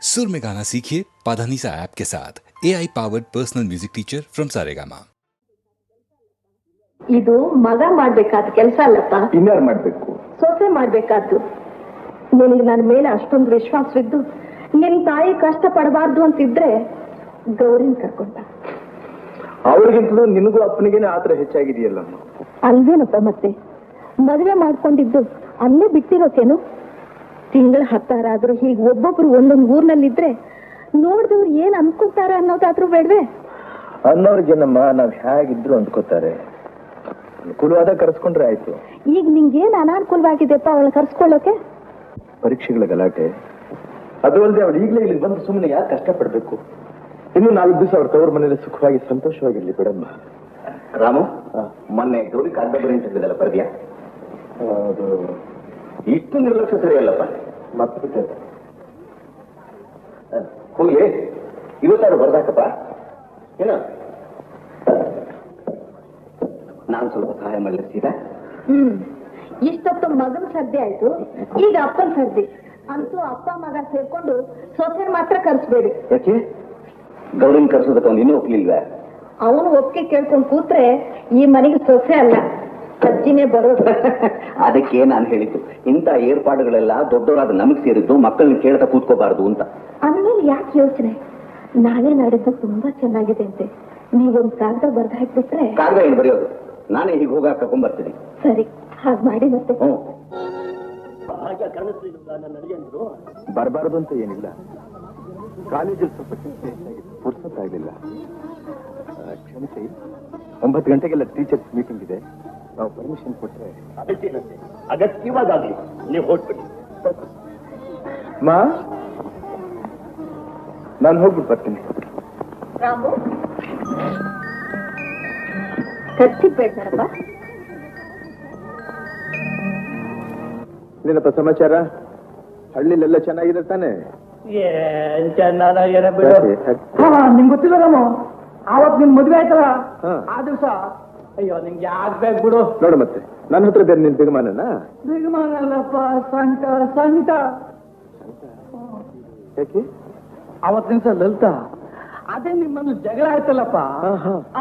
सुर में गाना सीखिए पाधानीसा ऐप के साथ AI powered personal music teacher from Saregama. ಇದು ಮಗ ಮಾಡ್ಬೇಕಾದ ಕೆಲಸ ಅಲ್ಲಪ್ಪ, ಇನ್ಯಾರು ಮಾಡ್ಬೇಕು? ಸೊಸೆ ಮಾಡ್ಬೇಕಾದ್ದು. ನಿನಗೆ ನನ್ನ ಮೇಲೆ ಅಷ್ಟೊಂದು ವಿಶ್ವಾಸವಿದ್ದು ನಿನ್ ತಾಯಿ ಕಷ್ಟ ಪಡಬಾರ್ದು ಅಂತಿದ್ರೆ ಗೌರಿನ ಕರ್ಕೊಂಡ. ಅವಳಿಗಿಂತಲೂ ನಿನಗೂ ಅಪ್ಪನಿಗೇನೆ ಆತರ ಹೆಚ್ಚಾಗಿದೆಯಲ್ಲ. ಅಲ್ವೇನಪ್ಪ, ಮತ್ತೆ ಮದುವೆ ಮಾಡ್ಕೊಂಡಿದ್ದು ಅಲ್ಲೇ ಬಿಟ್ಟಿರೋಕೇನು? ತಿಂಗಳ 10 ಆದ್ರೂ ಹೀಗೆ ಒಬ್ಬೊಬ್ರು ಒಂದೊಂದು ಊರ್ನಲ್ಲಿದ್ರೆ ನೋಡಿದವ್ರು ಏನ್ ಅನ್ಕೋತಾರ ಅನ್ನೋದಾದ್ರೂ ಬೇಡ್ವೆ? ಅನ್ನೋರ್ಗೇನಮ್ಮ, ನಾವ್ ಹೇಗಿದ್ರು ಅಂದ್ಕೋತಾರೆ. ಅನುಕೂಲವಾದ ಕರ್ಸ್ಕೊಂಡ್ರೆ ಆಯ್ತು. ಈಗ ನಿಂಗೇನ್ ಅನಾನುಕೂಲವಾಗಿದೆಪ್ಪ ಅವಳು ಕರ್ಸ್ಕೊಳ್ಳೋಕೆ? ಪರೀಕ್ಷೆಗಳ ಗಲಾಟೆ, ಅದು ಅಲ್ಲದೆ ಅವಳು ಈಗಲೇ ಇಲ್ಲಿ ಬಂದು ಸುಮ್ಮನೆ ಯಾಕೆ ಕಷ್ಟಪಡ್ಬೇಕು? ಇನ್ನು 4 ದಿವಸ ಅವ್ರ ತವ್ರ ಮನೇಲಿ ಸುಖವಾಗಿ ಸಂತೋಷವಾಗಿರ್ಲಿ ಬಿಡಮ್ಮ. ರಾಮು, ಮೊನ್ನೆ ಗೌರಿ ಕಾಗದ ಅಂತ ಹೇಳಿದಲ್ಲ, ಬರ್ದ್ಯಾ? ಅದು ಇಷ್ಟು ನಿರ್ಲಕ್ಷ್ಯ ಸರಿಯಲ್ಲಪ್ಪ. ಮರ್ತ್ಬಿಟ್ಟೆ. ಹೋಗ್ಲಿ, ಇವತ್ತಾರು ಬರ್ದಾಕಪ್ಪ. ಏನ ನಾನು ಸ್ವಲ್ಪ ಸಹಾಯ ಮಾಡ್ಲಿ ಸೀದಾ? ಇಷ್ಟೊತ್ತು ಮಗನ ಸರ್ದಿ ಆಯ್ತು, ಈಗ ಅಪ್ಪನ ಸರ್ದಿ. ಅಂತೂ ಅಪ್ಪ ಮಗ ಸೇರ್ಕೊಂಡು ಸೊಸೆ ಮಾತ್ರ ಕರ್ಸ್ಬೇಡಿ. ಯಾಕೆ? ಗೌರಿನ ಕರ್ಸೋದಕ್ಕೆ ಅವ್ನು ಇನ್ನೂ ಒಪ್ಲಿಲ್ವ? ಅವನು ಒಪ್ಪಿಗೆ ಕೇಳ್ಕೊಂಡು ಕೂತ್ರೆ ಈ ಮನೆಗೆ ಸೊಸೆ ಅಲ್ಲ, ಅಜ್ಜಿನೇ ಬರೋದು. ಅದಕ್ಕೆ ನಾನು ಹೇಳಿದ್ದು, ಇಂಥ ಏರ್ಪಾಡುಗಳೆಲ್ಲ ದೊಡ್ಡವರಾದ ನಮಗ್ ಸೇರಿದ್ದು, ಮಕ್ಕಳನ್ನ ಕೇಳ್ತಾ ಕೂತ್ಕೋಬಾರ್ದು ಅಂತ. ಅಂದ್ಮೇಲೆ ಯಾಕೆ ಯೋಚನೆ? ನಾಳೆ ನಾಡಿದ್ದು ತುಂಬಾ ಚೆನ್ನಾಗಿದೆ ಅಂತೆ. ನೀವೊಂದು ಕಾಗದ ಬರ್ದು ಹಾಕ್ಬಿಟ್ರೆ. ಕಾಗದ ಏನು ಬರೆಯೋದು? ನಾನೇ ಹೀಗೆ ಹೋಗಾಕ ಕರ್ಕೊಂಡ್ಬರ್ತೀನಿ. ಸರಿ, ಹಾಗೆ ಮಾಡಿ. ಮತ್ತೆ ಬರಬಾರದು ಅಂತ ಏನಿಲ್ಲ, ಕಾಲೇಜಲ್ಲಿ ಸ್ವಲ್ಪ ಪುರ್ಸತ್ತಾಗ್ಲಿಲ್ಲ. ಕ್ಷಮಿಸಿ. 9 ಗಂಟೆಗೆಲ್ಲ ಟೀಚರ್ಸ್ ಮೀಟಿಂಗ್ ಇದೆ, ನಾವು ಪರ್ಮಿಷನ್ ಕೊಟ್ರೆ ಅಗತ್ಯವಾಗಲಿ ನೀವು ಹೊರಟ್ಬಿಡಿ. ಮಾ, ನಾನು ಹೋಗ್ಬಿಟ್ಟು ಬರ್ತೀನಿ. ರಾಮು, ಖರ್ಚಿಬೇಡ್ತಾರಪ್ಪ. ಏನಪ್ಪ ಸಮಾಚಾರ? ಹಳ್ಳಿಲೆಲ್ಲ ಚೆನ್ನಾಗಿದೆ ತಾನೆ? ಏನ್ ಚೆನ್ನಾಗಿರ ಬಿಡು. ನಿಮ್ಗೆ ಗೊತ್ತಿಲ್ಲ ರಾಮು, ಆವತ್ ನಿಮ್ ಮದ್ವೆ ಆಯ್ತಲ್ಲ, ಆ ದಿವಸ ಅಯ್ಯೋ ನಿಮ್ಗೆ ಯಾಕೆ ಬೇಕು ಬಿಡು. ನೋಡು, ಮತ್ತೆ ನನ್ನ ಹತ್ರ ಬೇರೆ ನಿನ್ ಬಿಗಮಾನನ? ಬಿಗಮಾನ ಅಲ್ಲಪ್ಪ, ಸಂಕಟ ಸಂಕಟ. ಯಾಕೆ? ಅವತ್ತಿನ ದಿವಸ ಲಲಿತಾ ಅದೇ ನಿಮ್ಮನ್ನು ಜಗಳ ಆಯ್ತಲ್ಲಪ್ಪ,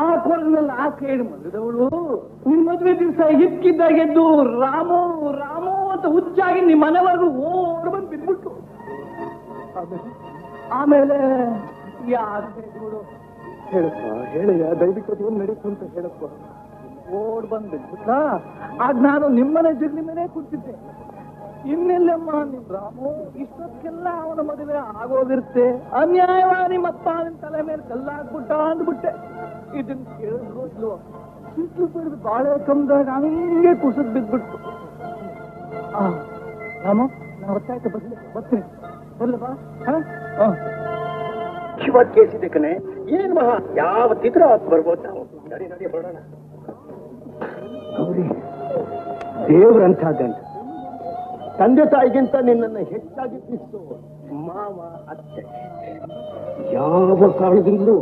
ಆ ಕೊರಗಿನಲ್ಲಿ ಆ ಕೇಳಿ ಮದುವೆದವಳು ನಿಮ್ ಮದ್ವೆ ದಿವಸ ಹಿಕ್ಕಿದ್ದಾಗೆದ್ದು ರಾಮು ರಾಮು ಅಂತ ಹುಚ್ಚಾಗಿ ನಿಮ್ ಮನೆವರೆಗೂ ಓಡ್ ಬಂದು ಬಿದ್ಬಿಟ್ಟು. ಆಮೇಲೆ ಯಾಕೆ ಬಿಡು. ಹೇಳಪ್ಪ, ಹೇಳಯ್ಯ, ದಯವಿಟ್ಟು ಅದು ನಡೀತು ಅಂತ ಹೇಳಪ್ಪ. ಓಡ್ ಬಂದ್ ಬಿದ್ಬಿಟ್ಟ. ಆಗ ನಾನು ನಿಮ್ಮನೆ ಜಗ್ಲಿ ಮೇಲೆ ಕೂತಿದ್ದೆ. ಇನ್ನೆಲ್ಲಮ್ಮ ನಿಮ್ ರಾಮು, ಇಷ್ಟಕ್ಕೆಲ್ಲ ಅವನ ಮದುವೆ ಆಗೋಗಿರುತ್ತೆ, ಅನ್ಯಾಯವಾಗಿ ನಿಮ್ಮಪ್ಪ ನಿಮ್ ತಲೆ ಮೇಲೆ ಕಲ್ಲಾಕ್ಬಿಟ್ಟ ಅಂದ್ಬಿಟ್ಟೆ. ಇದನ್ನ ಕೇಳಿದ್ಲು ಸಿಟ್ಲು ಬಿಡ್ದು ಬಾಳೆ ಕಂದಾಗ ಹಂಗೆ ಕುಸಿದ್ ಬಿದ್ಬಿಟ್ಟು. ರಾಮು, ನಾನು ಗೊತ್ತಾಯ್ತು, ಬರ್ತೀನಿ ಬರ್ಲಪ್ಪ. ಶಿವತ್ ಕೇಸಿದೆ ಕಣೆ. ಏನ್ ಮಹಾ, ಯಾವತ್ತಿದ್ರೂ ಬರ್ಬೋದು ನಾವು. ನಡಿ ನಡಿ ಬರೋಣ. ಗೌರಿ ದೇವ್ರಂತ ಗಂಡ, ತಂದೆ ತಾಯಿಗಿಂತ ನಿನ್ನನ್ನು ಹೆಚ್ಚಾಗಿ ಪ್ರೀತಿಸೋ ಮಾವ ಅತ್ತೆ. ಯಾವ ಕಾರಣದಿಂದಲೂ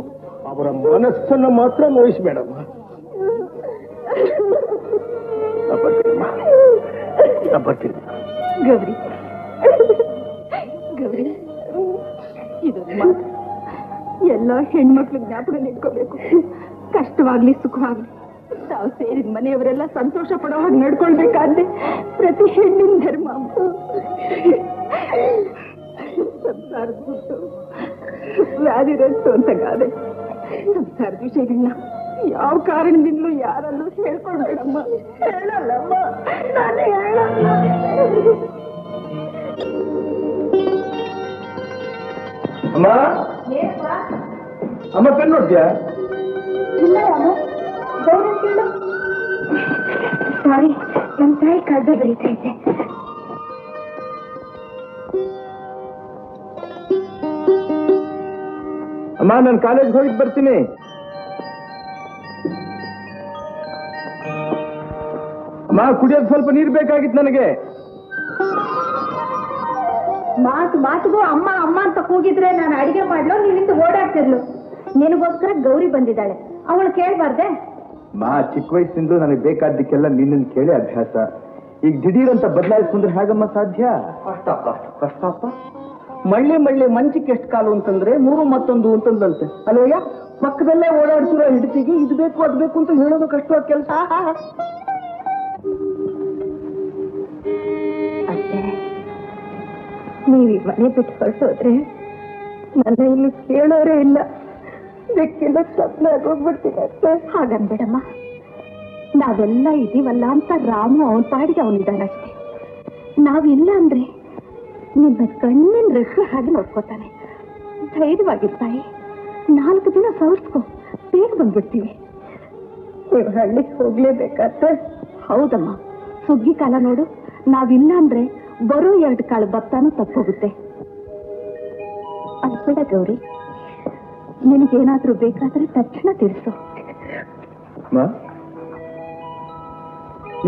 ಅವರ ಮನಸ್ಸನ್ನು ಮಾತ್ರ ನೋಯಿಸಬೇಡಮ್ಮ. ಬರ್ತೀನಿ ಗೌರಿ, ಗೌರಿ, ಇದೊಂದು ಮಾತು ಎಲ್ಲ ಹೆಣ್ಮಕ್ಳು ಜ್ಞಾಪಕ ಇಟ್ಕೋಬೇಕು. ಕಷ್ಟವಾಗ್ಲಿ ಸುಖವಾಗ್ಲಿ ತಾವು ಸೇರಿದ ಮನೆಯವರೆಲ್ಲ ಸಂತೋಷ ಪಡೋ ಹಾಗೆ ನಡ್ಕೊಳ್ಬೇಕಾದ್ರೆ ಪ್ರತಿ ಹೆಣ್ಣಿನ ಧರ್ಮ. ಸಂಸಾರದ ಬಿಟ್ಟು ವ್ಯಾಧಿರಸ್ತು ಅಂತ ಗಾದೆ. ಸಂಸಾರದ ವಿಷಯಗಳನ್ನ ಯಾವ ಕಾರಣದಿಂದಲೂ ಯಾರಲ್ಲೂ ಹೇಳ್ಕೊಳ್ಬೇಡಮ್ಮ. ಹೇಳಲ್ಲಮ್ಮ, ನಾನೇ ಹೇಳಲ್ಲ. ಅಮ್ಮ, ಅಮ್ಮ ಪೆನ್ ನೋಡ್ತೀಯಾ? ಇಲ್ಲ ರಾಮು, ಗೌರಿ ಕೇಳು. ಸಾರಿ, ನಮ್ಮ ತಾಯಿ ಕಾಗದ ಬರೀತಾ ಇದ್ದೆ. ಅಮ್ಮ, ನಾನು ಕಾಲೇಜ್ಗೆ ಹೋಗಿದ್ದು ಬರ್ತೀನಿ. ಅಮ್ಮ, ಕುಡಿಯೋದು ಸ್ವಲ್ಪ ನೀರು ಬೇಕಾಗಿತ್ತು ನನಗೆ. ಮಾತಿಗೂ ಅಮ್ಮ ಅಮ್ಮ ಅಂತ ಕೂಗಿದ್ರೆ ನಾನು ಅಡಿಗೆ ಮಾಡ್ಲೋ, ನೀನಿಂದ ಓಡಾಡ್ತಿರ್ಲು. ನಿನಗೋಸ್ಕರ ಗೌರಿ ಬಂದಿದ್ದಾಳೆ, ಅವಳು ಕೇಳ್ಬಾರ್ದೆ? ಮಾ, ಚಿಕ್ಕ ವಯಸ್ಸಿಂದ ನನಗೆ ಬೇಕಾದ್ದಕ್ಕೆಲ್ಲ ನಿನ್ನನ್ನು ಕೇಳಿ ಅಭ್ಯಾಸ. ಈಗ ದಿಢೀರ್ ಅಂತ ಬದಲಾಯಿಸ್ಕೊಂಡ್ರೆ ಹೇಗಮ್ಮ ಸಾಧ್ಯ? ಕಷ್ಟಪ್ಪ. ಮಳ್ಳಿ ಮಳ್ಳಿ ಮಂಚಕ್ಕೆ ಎಷ್ಟು ಕಾಲು ಅಂತಂದ್ರೆ 3 ಮತ್ತೊಂದು ಅಂತಂದಂತೆ ಅಲ್ಲಯ್ಯ. ಪಕ್ಕದಲ್ಲೇ ಓಡಾಡ್ತಿರೋ ಹೆಂಡತಿಗೆ ಇದು ಬೇಕು ಅದು ಬೇಕು ಅಂತ ಹೇಳೋದು ಕಷ್ಟವಾದ ಕೆಲಸ. ಅತ್ತೆ, ನೀವು ಈ ಮನೆ ಬಿಟ್ಟು ಹೊರಟೋದ್ರೆ ನನ್ನ ಇಲ್ಲಿ ಕೇಳೋರೇ ಇಲ್ಲ. ಬೆಕ್ಕಿಲ್ಲ ತಪ್ಪನಾಗೋಗ್ಬಿಡ್ತೀನಿ ಅತ್ತೆ. ಹಾಗನ್ಬೇಡಮ್ಮ, ನಾವೆಲ್ಲ ಇದೀವಲ್ಲ ಅಂತ ರಾಮು ಅವನ ಪಾಡಿಗೆ ಅವನಿದ್ದಾನಷ್ಟೇ. ನಾವಿಲ್ಲ ಅಂದ್ರೆ ನಿನ್ನ ಕಣ್ಣಿನ ರೆಕ್ಕೆ ಹಾಗೆ ನೋಡ್ಕೋತಾನೆ. ಧೈರ್ಯವಾಗಿರ್ತಾಯಿ, 4 ದಿನ ಸವರ್ಸ್ಕೊ, ಬೇಗ ಬಂದ್ಬಿಡ್ತೀವಿ. ನೀವು ಹಳ್ಳಿಗೆ ಹೋಗ್ಲೇಬೇಕಾದ್ರೆ. ಹೌದಮ್ಮ, ಸುಗ್ಗಿ ಕಾಲ ನೋಡು, ನಾವಿಲ್ಲ ಅಂದ್ರೆ ಬರೋ 2 ಕಾಳು ಭತ್ತನೂ ತಪ್ಪೋಗುತ್ತೆ. ಅನ್ಬೇಡ ಗೌರಿ, ನಿನಗೇನಾದ್ರೂ ಬೇಕಾದ್ರೆ ತಕ್ಷಣ ತಿಳಿಸು.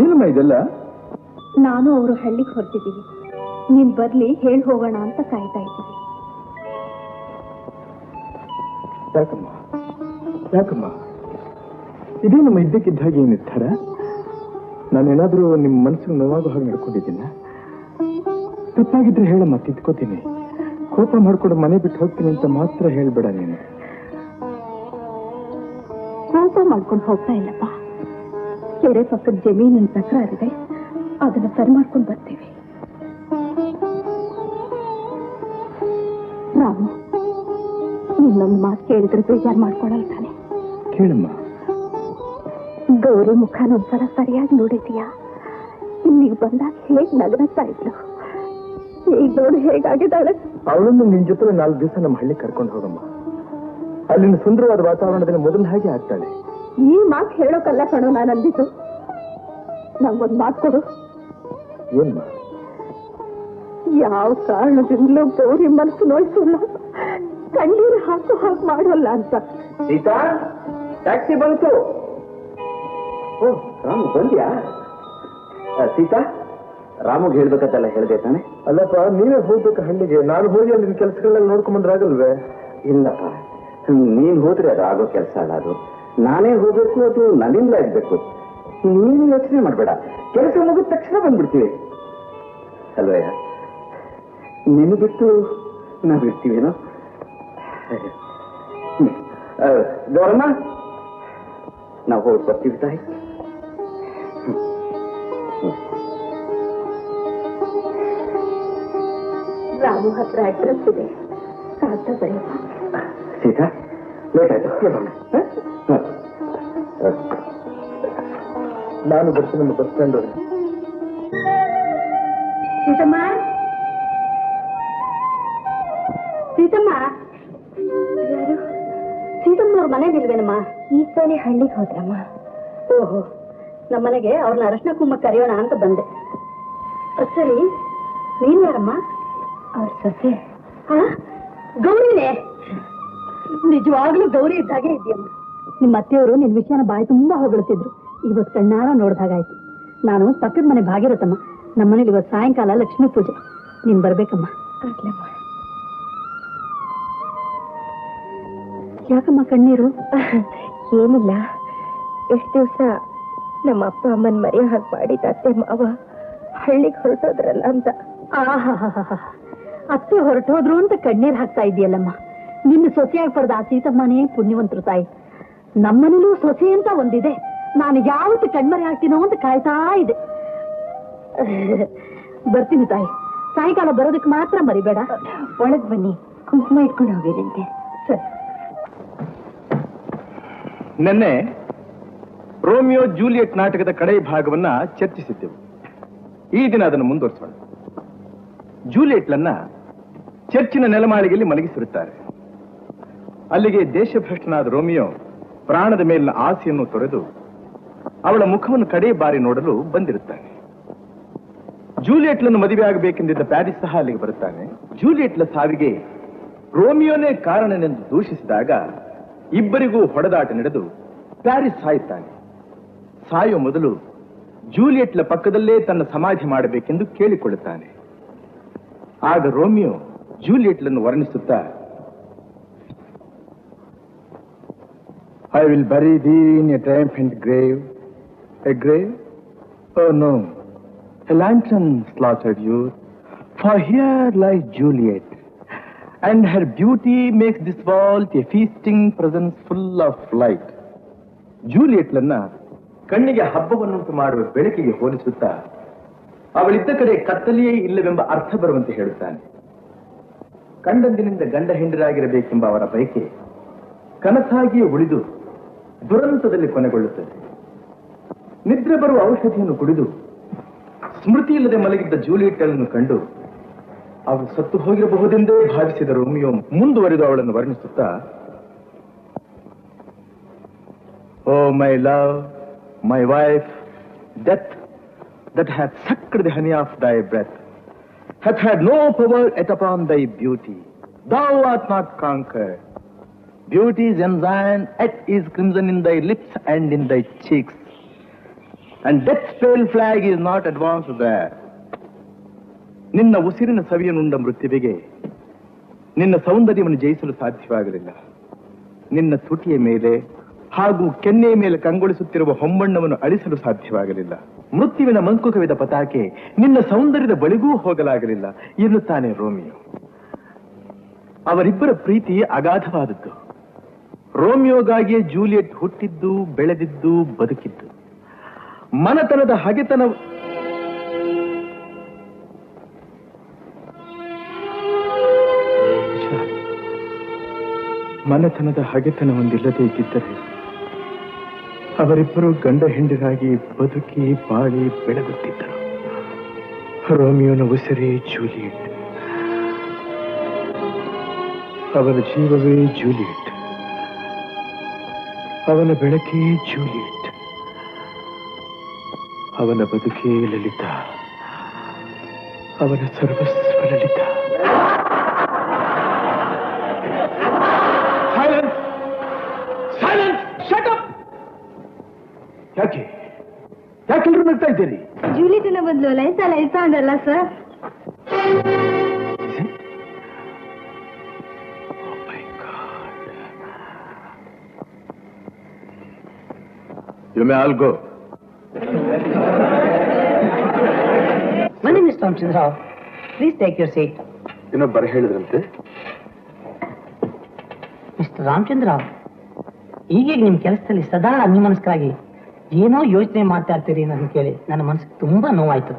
ಏನಮ್ಮ ಇದೆಲ್ಲ? ನಾನು ಅವರು ಹಳ್ಳಿಗೆ ಹೊರಟಿದ್ದೀವಿ, ನೀನ್ ಬರ್ಲಿ ಹೇಳಿ ಹೋಗೋಣ ಅಂತ ಕಾಯ್ತಾ ಇದ್ದೀವಿ. ಯಾಕಮ್ಮ ಇದೇನಮ್ಮ ಇದ್ದಕ್ಕಿದ್ದ ಹಾಗೆ ನಿರ್ಧಾರ? ನಾನೇನಾದ್ರೂ ನಿಮ್ಮ ಮನಸ್ಸಿಗೆ ನೋವಾಗೋ ಹಾಗೆ ನಡ್ಕೊಂಡಿದ್ದೀನ? ತಪ್ಪಾಗಿದ್ರೆ ಹೇಳಮ್ಮ, ತಿದ್ಕೋತೀನಿ. ಕೋಪ ಮಾಡ್ಕೊಂಡು ಮನೆ ಬಿಟ್ಟು ಹೋಗ್ತೀನಿ ಅಂತ ಮಾತ್ರ ಹೇಳ್ಬೇಡ ನೀನು. ಕೋಪ ಮಾಡ್ಕೊಂಡು ಹೋಗ್ತಾ ಇಲ್ಲಪ್ಪ, ಕೆರೆ ಪಕ್ಕದ ಜಮೀನಿನ ತಕರಾರಿದೆ, ಅದನ್ನ ಸರಿ ಮಾಡ್ಕೊಂಡು ಬರ್ತೀವಿ. ರಾಮು, ಇನ್ನೊಂದು ಮಾತು ಕೇಳಿದ್ರೆ ಬೇಜಾರು ಮಾಡ್ಕೊಳಲ್ಲ ತಾನೆ? ಕೇಳಮ್ಮ. ಗೌರಿ ಮುಖನೊಂದ್ಸಲ ಸರಿಯಾಗಿ ನೋಡಿದೀಯಾ? ಇನ್ನೀಗ ಬಂದಾಗ ಹೇಗ್ ನಗನಗ್ತಾ ಇದ್ಲು, ಈಗ ನೋಡಿ ಹೇಗಾಗಿದ್ದಾಳೆ. ಅವಳನ್ನು ನಿನ್ ಜೊತೆ 4 ದಿವಸ ನಮ್ಮ ಹಳ್ಳಿ ಕರ್ಕೊಂಡು ಹೋಗಮ್ಮ. ಅಲ್ಲಿನ ಸುಂದರವಾದ ವಾತಾವರಣದಲ್ಲಿ ಮೊದಲ ಹಾಗೆ ಆಗ್ತಾಳೆ. ಈ ಮಾತು ಹೇಳೋಕಲ್ಲ ಕಣೋ ನಾನು ಅಂದಿದ್ದು. ನಂಗೊಂದು ಮಾತು ಕೊಡು. ಏನ್ಮ? ಯಾವ ಕಾರಣದಿಂದಲೂ ಗೌರಿ ಮನಸ್ಸು ನೋಯಿಸಲ್ಲ, ಕಣ್ಣೀರು ಹಾಕು ಹಾಗೆ ಮಾಡೋಲ್ಲ ಅಂತ. ಸೀತಾ, ಟ್ಯಾಕ್ಸಿ ಬಂತು. ಓ ರಾಮು ಬಂದ್ಯಾ? ಸೀತಾ, ರಾಮುಗೆ ಹೇಳ್ಬೇಕಂತೆಲ್ಲ ಹೇಳ್ದೆ ತಾನೆ? ಅಲ್ಲಪ್ಪ, ನೀವೇ ಹೋಗ್ಬೇಕು ಹಳ್ಳಿಗೆ. ನಾನು ಹೋಗಿ ಅಲ್ಲಿನ ಕೆಲಸಗಳನ್ನ ನೋಡ್ಕೊಂಬಂದ್ರಾಗಲ್ವೇ? ಇಲ್ಲಪ್ಪ, ನೀನ್ ಹೋದ್ರೆ ಅದು ಆಗೋ ಕೆಲಸ ಅಲ್ಲ. ಅದು ನಾನೇ ಹೋಗ್ಬೇಕು, ಅದು ನನ್ನಿಂದ ಆಗ್ಬೇಕು. ನೀನು ಯೋಚನೆ ಮಾಡ್ಬೇಡ, ಕೆಲಸ ಮುಗಿದ ತಕ್ಷಣ ಬಂದ್ಬಿಡ್ತೀವಿ ಅಲ್ವಯ್ಯ? ನಿನ್ನ ಬಿಟ್ಟು ನಾವು ಇರ್ತೀವೇನೋ. ಗೌರಮ್ಮ, ನಾವು ಹೋಗಿ ಬರ್ತೀವಿ ತಾಯಿ. ರಾಮು ಹತ್ರ ಅಡ್ರೆಸ್ ಇದೆ, ಕಾಗ್ದ ಬರೆಯಪ್ಪ. ಸೀತಾ, ಲೇಟ್ ಆಯ್ತು. ನಾನು ಬರ್ತೀನಿ ಬಸ್ ಸ್ಟ್ಯಾಂಡ್. ಸೀತಮ್ಮ, ಸೀತಮ್ಮ, ಯಾರು? ಸೀತಮ್ಮನವ್ರ ಮನೆಗಿಲ್ವೇನಮ್ಮ? ಈ ತಾನೇ ಹಳ್ಳಿಗೆ ಹೋದ್ರಮ್ಮ. ಓಹೋ, ನಮ್ಮನೆಗೆ ಅವ್ರನ್ನ ಅರಶಿನ ಕುಂಭ ಕರೆಯೋಣ ಅಂತ ಬಂದೆ. ಸರಿ, ನೀನ್ ಯಾರಮ್ಮ? ಅವ್ರ ಸೊಸೆ. ಗೌರಿನೇ? ನಿಜವಾಗ್ಲೂ ಗೌರಿ ಇದ್ದಾಗೆ ಇದೆಯಮ್ಮ. ನಿಮ್ಮ ಅತ್ತೆಯವರು ನಿನ್ ವಿಷಯನ ಬಾಯಿ ತುಂಬಾ ಹೊಗಳ್ತಿದ್ರು. ಇವತ್ತು ಕಣ್ಣಾರ ನೋಡ್ದಾಗಾಯ್ತು. ನಾನು ಪಕ್ಕದ ಮನೆ ಭಾಗಿರತ್ತಮ್ಮ. ನಮ್ಮನೇಲಿ ಇವತ್ತು ಸಾಯಂಕಾಲ ಲಕ್ಷ್ಮೀ ಪೂಜೆ, ನೀನ್ ಬರ್ಬೇಕಮ್ಮ. ಯಾಕಮ್ಮ ಕಣ್ಣೀರು? ಏನಿಲ್ಲ, ಎಷ್ಟು ದಿವಸ ನಮ್ಮ ಅಪ್ಪ ಅಮ್ಮನ ಮರಿ ಹಾಗೆ ಮಾಡಿದ ಅತ್ತೆ ಮಾವ ಹಳ್ಳಿಗೆ ಹೊರಟೋದ್ರಲ್ಲ ಅಂತ. ಅತ್ತೆ ಹೊರಟೋದ್ರು ಅಂತ ಕಣ್ಣೀರ್ ಹಾಕ್ತಾ ಇದೆಯಲ್ಲಮ್ಮ. ನಿನ್ನ ಸೊಸೆಯಾಗಿ ಪಡೆದ ಆ ಸೀತಮ್ಮನೇ ಪುಣ್ಯವಂತರು ತಾಯಿ. ನಮ್ಮನೇಲೂ ಸೊಸೆ ಅಂತ ಒಂದಿದೆ. ನಾನು ಯಾವತ್ತು ಕಣ್ಮರೆ ಹಾಕ್ತೀನೋ ಅಂತ ಕಾಯ್ತಾ ಇದೆ. ಬರ್ತೀನಿ ತಾಯಿ, ಸಾಯಂಕಾಲ ಬರೋದಕ್ಕೆ ಮಾತ್ರ ಮರಿಬೇಡ. ಒಳಗ್ ಬನ್ನಿ, ಕುಂಕುಮ ಇಟ್ಕೊಂಡು ಹೋಗಿದಂತೆ. ಸರಿ. ನಿನ್ನೆ ರೋಮಿಯೋ ಜೂಲಿಯಟ್ ನಾಟಕದ ಕಡೆ ಭಾಗವನ್ನ ಚರ್ಚಿಸಿದ್ದೆವು. ಈ ದಿನ ಅದನ್ನು ಮುಂದುವರಿಸೋಣ. ಜೂಲಿಯಟ್ಲನ್ನ ಚರ್ಚಿನ ನೆಲಮಾಳಿಗೆಯಲ್ಲಿ ಮಲಗಿಸಿರುತ್ತಾರೆ. ಅಲ್ಲಿಗೆ ದೇಶಭ್ರಷ್ಟನಾದ ರೋಮಿಯೋ ಪ್ರಾಣದ ಮೇಲಿನ ಆಸೆಯನ್ನು ತೊರೆದು ಅವಳ ಮುಖವನ್ನು ಕಡೆ ಬಾರಿ ನೋಡಲು ಬಂದಿರುತ್ತಾನೆ. ಜೂಲಿಯಟ್ಲನ್ನು ಮದುವೆ ಆಗಬೇಕೆಂದಿದ್ದ ಪ್ಯಾರಿಸ್ ಸಹ ಅಲ್ಲಿಗೆ ಬರುತ್ತಾನೆ. ಜೂಲಿಯಟ್ಲ ಸಾವಿಗೆ ರೋಮಿಯೋನೇ ಕಾರಣನೆಂದು ದೂಷಿಸಿದಾಗ ಇಬ್ಬರಿಗೂ ಹೊಡೆದಾಟ ನಡೆದು ಪ್ಯಾರಿಸ್ ಸಾಯುತ್ತಾನೆ. ಸಾಯುವ ಮೊದಲು ಜೂಲಿಯಟ್ಲ ಪಕ್ಕದಲ್ಲೇ ತನ್ನ ಸಮಾಧಿ ಮಾಡಬೇಕೆಂದು ಕೇಳಿಕೊಳ್ಳುತ್ತಾನೆ. ಆಗ Romeo ಜೂಲಿಯಟ್ಲನ್ನು ವರ್ಣಿಸುತ್ತಾ, I will bury thee in a triumphant grave. A grave? Oh no, a lantern slaughtered youth. For here lies Juliet, and her beauty makes this world a feasting presence full of light. ಜೂಲಿಯೆಟ್ಲನ್ನ ಕಣ್ಣಿಗೆ ಹಬ್ಬವನ್ನುಂಟು ಮಾಡುವ ಬೆಳಕಿಗೆ ಹೋಲಿಸುತ್ತಾ ಅವಳಿದ್ದ ಕಡೆ ಕತ್ತಲೆಯೇ ಇಲ್ಲವೆಂಬ ಅರ್ಥ ಬರುವಂತೆ ಹೇಳುತ್ತಾನೆ. ಕಂಡಂದಿನಿಂದ ಗಂಡ ಹೆಂಡರಾಗಿರಬೇಕೆಂಬ ಅವರ ಬಯಕೆ ಕನಸಾಗಿಯೇ ಉಳಿದು ದುರಂತದಲ್ಲಿ ಕೊನೆಗೊಳ್ಳುತ್ತದೆ. ನಿದ್ರೆ ಬರುವ ಔಷಧಿಯನ್ನು ಕುಡಿದು ಸ್ಮೃತಿ ಇಲ್ಲದೆ ಮಲಗಿದ್ದ ಜೂಲಿಯೆಟ್ಟಳನ್ನು ಕಂಡು ಅವಳು ಸತ್ತು ಹೋಗಿರಬಹುದೆಂದೇ ಭಾವಿಸಿದ ರೋಮಿಯೋ ಮುಂದುವರೆದು ಅವಳನ್ನು ವರ್ಣಿಸುತ್ತಾ, O my love, my wife, death that hath sucked the honey of thy breath, hath had no power yet upon thy beauty. Thou art not conquered. Beauty's ensign yet is crimson in thy lips and in thy cheeks, and death's pale flag is not advanced there. ನಿನ್ನ ಉಸಿರಿನ ಸವಿಯನ್ನುಂಡ ಮೃತ್ಯುವಿಗೆ ನಿನ್ನ ಸೌಂದರ್ಯವನ್ನು ಜಯಿಸಲು ಸಾಧ್ಯವಾಗಲಿಲ್ಲ. ನಿನ್ನ ತುಟಿಯ ಮೇಲೆ ಹಾಗೂ ಕೆನ್ನೆಯ ಮೇಲೆ ಕಂಗೊಳಿಸುತ್ತಿರುವ ಹೊಂಬಣ್ಣವನ್ನು ಅಳಿಸಲು ಸಾಧ್ಯವಾಗಲಿಲ್ಲ. ಮೃತ್ಯುವಿನ ಮಂಕುಕವಿದ ಪತಾಕೆ ನಿನ್ನ ಸೌಂದರ್ಯದ ಬಳಿಗೂ ಹೋಗಲಾಗಲಿಲ್ಲ ಎನ್ನುತ್ತಾನೆ ರೋಮಿಯೋ. ಅವರಿಬ್ಬರ ಪ್ರೀತಿ ಅಗಾಧವಾದದ್ದು. ರೋಮಿಯೋಗಾಗಿಯೇ ಜೂಲಿಯೆಟ್ ಹುಟ್ಟಿದ್ದು, ಬೆಳೆದಿದ್ದು, ಬದುಕಿದ್ದು. ಮನತನದ ಹಗೆತನ ಮನತನದ ಹಗೆತನ ಹೊಂದಿಲ್ಲದೆ ಇದ್ದಿದ್ದರೆ ಅವರಿಬ್ಬರು ಗಂಡ ಹೆಂಡರಾಗಿ ಬದುಕಿ ಬಾಳಿ ಬೆಳಗುತ್ತಿದ್ದರು. ರೋಮಿಯೋನ ಉಸಿರೇ ಜೂಲಿಯೆಟ್, ಅವನ ಜೀವವೇ ಜೂಲಿಯೆಟ್, ಅವನ ಬೆಳಕೇ ಜೂಲಿಯೆಟ್, ಅವನ ಬದುಕೇ ಲಲಿತಾ, ಅವನ ಸರ್ವಸ್ವ ಲಲಿತಾ. ಯಾಕೆ ಯಾಕೆಲ್ಲರೂ ನಗ್ತಾ ಇದ್ದೀರಿ? ಜೂಲಿಯೆಟ್ನ ಬದಲು ಲೈಸಾ ಲೈಸಾ ಅಂದ್ರಲ್ಲ sir. You may all go. Morning, Mr. Ramchandra. Please take your seat. ಇನ್ನೊಬ್ಬರು ಹೇಳಿದ್ರಂತೆ. ಮಿಸ್ಟರ್ ರಾಮಚಂದ್ರ, ಹೀಗೆ ನಿಮ್ಮ ಕೆಲಸದಲ್ಲಿ ಸದಾ ಅನ್ಯಮನಸ್ಕರಾಗಿ ಏನೋ ಯೋಚನೆ ಮಾಡ್ತಾ ಇರ್ತೀರಿ ನನ್ನ ಕೇಳಿ ನನ್ನ ಮನಸ್ಸಿಗೆ ತುಂಬಾ ನೋವಾಯ್ತು.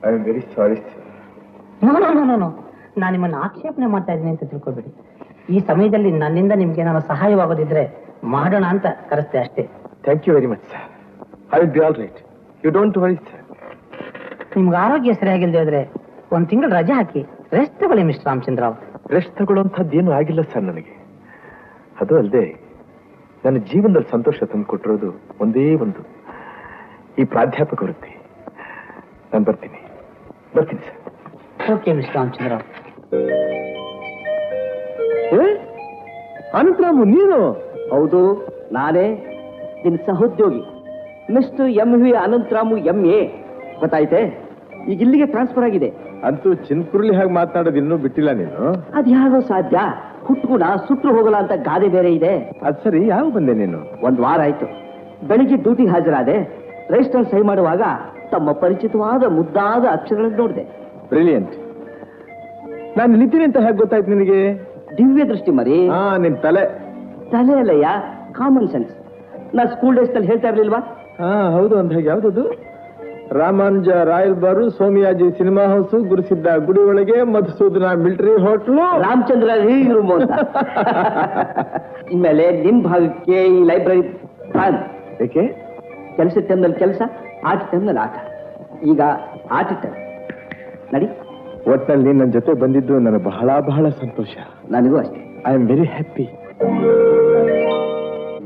I am very sorry sir. No no no no ನಾನು ನಿಮ್ಮನ್ನು ಆಕ್ಷೇಪಣೆ ಮಾಡ್ತಾ ಇದ್ದೀನಿ ಅಂತ ತಿಳ್ಕೊಬೇಡಿ. ಈ ಸಮಯದಲ್ಲಿ ನನ್ನಿಂದ ನಿಮ್ಗೆ ಏನಾದ್ರು ಸಹಾಯವಾಗೋದಿದ್ರೆ ಮಾಡೋಣ ಅಂತ ಕರೆಸ್ತೆ ಅಷ್ಟೇ. Thank you very much sir. I will be all right. You don't worry sir. ನಿಮ್ಗೆ ಆರೋಗ್ಯ ಸರಿಯಾಗಿಲ್ಲದೆ ಹೋದ್ರೆ ಒಂದು ತಿಂಗಳು ರಜೆ ಹಾಕಿ ರೆಸ್ಟ್ ತಗೊಳ್ಳಿ ಮಿಸ್ಟರ್ ರಾಮಚಂದ್ರ. ರೆಸ್ಟ್ ತಗೊಳ್ಳುವಂಥದ್ದು ಏನೂ ಆಗಿಲ್ಲ ಸರ್ ನನಗೆ. ಅದು ಅಲ್ಲದೆ ನನ್ನ ಜೀವನದಲ್ಲಿ ಸಂತೋಷ ತಂದುಕೊಟ್ಟಿರೋದು ಒಂದೇ ಒಂದು, ಈ ಪ್ರಾಧ್ಯಾಪಕ ವೃತ್ತಿ. ನಾನು ಬರ್ತೀನಿ sir. Okay mister Ramachandra. Anantharamu ನೀನು? ಹೌದು, ನಾನೇ ನಿನ್ನ ಸಹೋದ್ಯೋಗಿ ಮಿಸ್ಟರ್ MV ಅನಂತರಾಮು MA. ಗೊತ್ತಾಯ್ತೆ? ಈಗ ಇಲ್ಲಿಗೆ ಟ್ರಾನ್ಸ್ಫರ್ ಆಗಿದೆ. ಅಂತೂ ಚಿನ್ಕುರ್ಲಿ ಹಾಗೆ ಮಾತನಾಡೋದು ಇನ್ನೂ ಬಿಟ್ಟಿಲ್ಲ ನೀನು. ಅದ್ಯಾರೋ ಸಾಧ್ಯ, ಹುಟ್ಗುಣ ಸುಟ್ರು ಹೋಗಲ್ಲ ಅಂತ ಗಾದೆ ಬೇರೆ ಇದೆ. ಅದ್ ಸರಿ, ಯಾವ ಬಂದೆ ನೀನು? 1 ವಾರ ಆಯ್ತು. ಬೆಳಿಗ್ಗೆ ಡ್ಯೂಟಿಗೆ ಹಾಜರಾದೆ. ರಿಜಿಸ್ಟರ್ ಸಹಿ ಮಾಡುವಾಗ ತಮ್ಮ ಪರಿಚಿತವಾದ ಮುದ್ದಾದ ಅಕ್ಷರಗಳನ್ನು ನೋಡಿದೆ. ಬ್ರಿಲಿಯಂಟ್. ನಾನು ನಿಂತೀನಿ ಅಂತ ಹೇಗೆ ಗೊತ್ತಾಯ್ತು ನಿನಗೆ? ದಿವ್ಯ ದೃಷ್ಟಿ ಮರಿ. ನಿನ್ ತಲೆ ಅಲ್ಲಯ್ಯ, ಕಾಮನ್ ಸೆನ್ಸ್. ನಾ ಸ್ಕೂಲ್ ಡೇಸ್ ನಲ್ಲಿ ಹೇಳ್ತಾ ಇರ್ಲಿಲ್ವಾ? ಹೌದು. ಅಂತ ಹೇಗೆ? ಯಾವ್ದದು? ರಾಮಾನುಜ ರಾಯಲ್ ಬಾರು, ಸೋಮಿಯಾಜಿ ಸಿನಿಮಾ ಹೌಸ್, ಗುರುಸಿದ್ದ ಗುಡಿ ಒಳಗೆ, Madhusudana military hotel, Ramachandra room ಅಂತ. ಇನ್ಮೇಲೆ ನಿಮ್ ಭಾಗಕ್ಕೆ ಈ ಲೈಬ್ರರಿ ಏಕೆ? ಕೆಲಸದ ಟೈಮ್ನಲ್ಲಿ ಕೆಲಸ, ಆಟ ಟೈಮ್ನಲ್ಲಿ ಆಟ. ಈಗ ಆಟ ಟೈಮ್ ನಡಿ. ಒಟ್ಟಿನಲ್ಲಿ ನನ್ನ ಜೊತೆ ಬಂದಿದ್ದು ನನಗೆ ಬಹಳ ಬಹಳ ಸಂತೋಷ. ನನಗೂ ಅಷ್ಟೇ. I am very happy.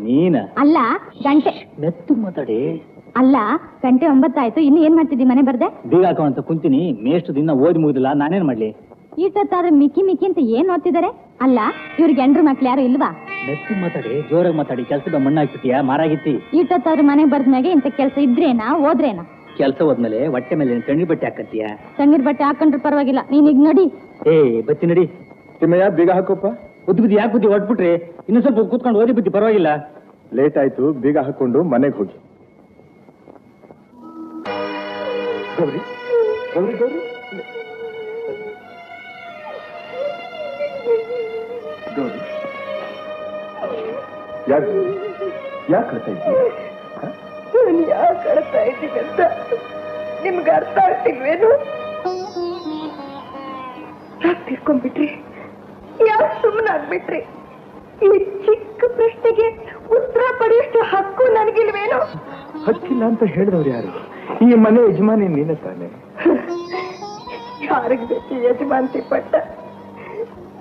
ನೀನ ಅಲ್ಲ ಗಂಟೆ ಮೆತ್ತು ಮಾತಾಡಿ. ಅಲ್ಲ ಗಂಟೆ 9 ಆಯ್ತು, ಇನ್ನು ಏನ್ ಮಾಡ್ತಿದ್ದಿ? ಮನೆ ಬರ್ದೆ? ಬೀಗ ಹಾಕೋಂತ ಕುಂತೀನಿ. ಮೇಷ್ಟು ದಿನ ಓದಿ ಮುಗಿದಿಲ್ಲ, ನಾನೇನ್ ಮಾಡ್ಲಿ? ಈಟೊತ್ತಾದ್ರೆ ಮಿಕ್ಕಿ ಮಿಕ್ಕಿ ಅಂತ ಏನ್ ಓದ್ತಿದಾರೆ? ಅಲ್ಲ ಇವ್ರಿಗೆ ಗಂಡ್ರು ಮಕ್ಳು ಯಾರು ಇಲ್ವಾ? ಮೆತ್ತು ಮಾತಾಡಿ, ಜೋರಾಗಿ ಮಾತಾಡಿ. ಕೆಲ್ಸದ ಮಣ್ಣಾಕ್ಬಿಟ್ಟಿಯಾ? ಮಾರಾಗಿತ್ತಿ. ಈಟೊತ್ತಾದ್ರು ಮನೆಗೆ ಬರ್ದ್ಮ್ಯಾಗೆ ಇಂಥ ಕೆಲಸ ಇದ್ರೇನಾ ಓದ್ರೇನಾ? ಕೆಲಸ ಹೋದ್ಮೇಲೆ ಹೊಟ್ಟೆ ಮೇಲೆ ತಣ್ಣಿ ಬಟ್ಟೆ ಹಾಕತ್ತೀಯ? ತಣ್ಣೀರ್ ಬಟ್ಟೆ ಹಾಕೊಂಡ್ರೆ ಪರವಾಗಿಲ್ಲ, ನೀನ್ ಈಗ ನಡಿ. ಬತ್ತಿ ನಡಿ. ತಿಮ್ಮಯ್ಯ, ಬೀಗ ಹಾಕೋಪ್ಪ. ಬುದ್ಧಿ ಯಾಕೆ ಬುದ್ಧಿ ಹೊಟ್ಬಿಟ್ರಿ? ಇನ್ನೂ ಸ್ವಲ್ಪ ಕೂತ್ಕೊಂಡು ಓದಿ ಬುದ್ಧಿ, ಪರವಾಗಿಲ್ಲ. ಲೇಟ್ ಆಯ್ತು, ಬೀಗ ಹಾಕೊಂಡು ಮನೆಗೆ ಹೋಗಿ. ಗೌರಿ ಗೌರಿ ಗೌರಿ ಯಾಕೆ ಅಳ್ತಾ ಇದ್ದೀಯ? ನಾನು ಯಾಕೆ ಅಳ್ತಾ ಇದ್ದೀನಿ ಅಂತ ನಿಮ್ಗೆ ಅರ್ಥ ಆಗ್ತಿಲ್ವೇನು? ಯಾಕೆ ತಿಳ್ಕೊಂಡ್ಬಿಟ್ರಿ? ಯಾಕೆ ಸುಮ್ಮನಾಗ್ಬಿಟ್ರಿ? ಈ ಚಿಕ್ಕ ಪ್ರಶ್ನೆಗೆ ಉತ್ತರ ಪಡೆಯಷ್ಟು ಹಕ್ಕು ನನಗಿಲ್ವೇನು? ಹಕ್ಕಿಲ್ಲ ಅಂತ ಹೇಳಿದವ್ರು ಯಾರು? ಈ ಮನೆ ಯಜಮಾನಿ ನೀನೇ ತಾನೆ. ಯಾರಿಗೆ ಬೇಕು ಯಜಮಾನ್ತಿ ಪಟ್ಟ?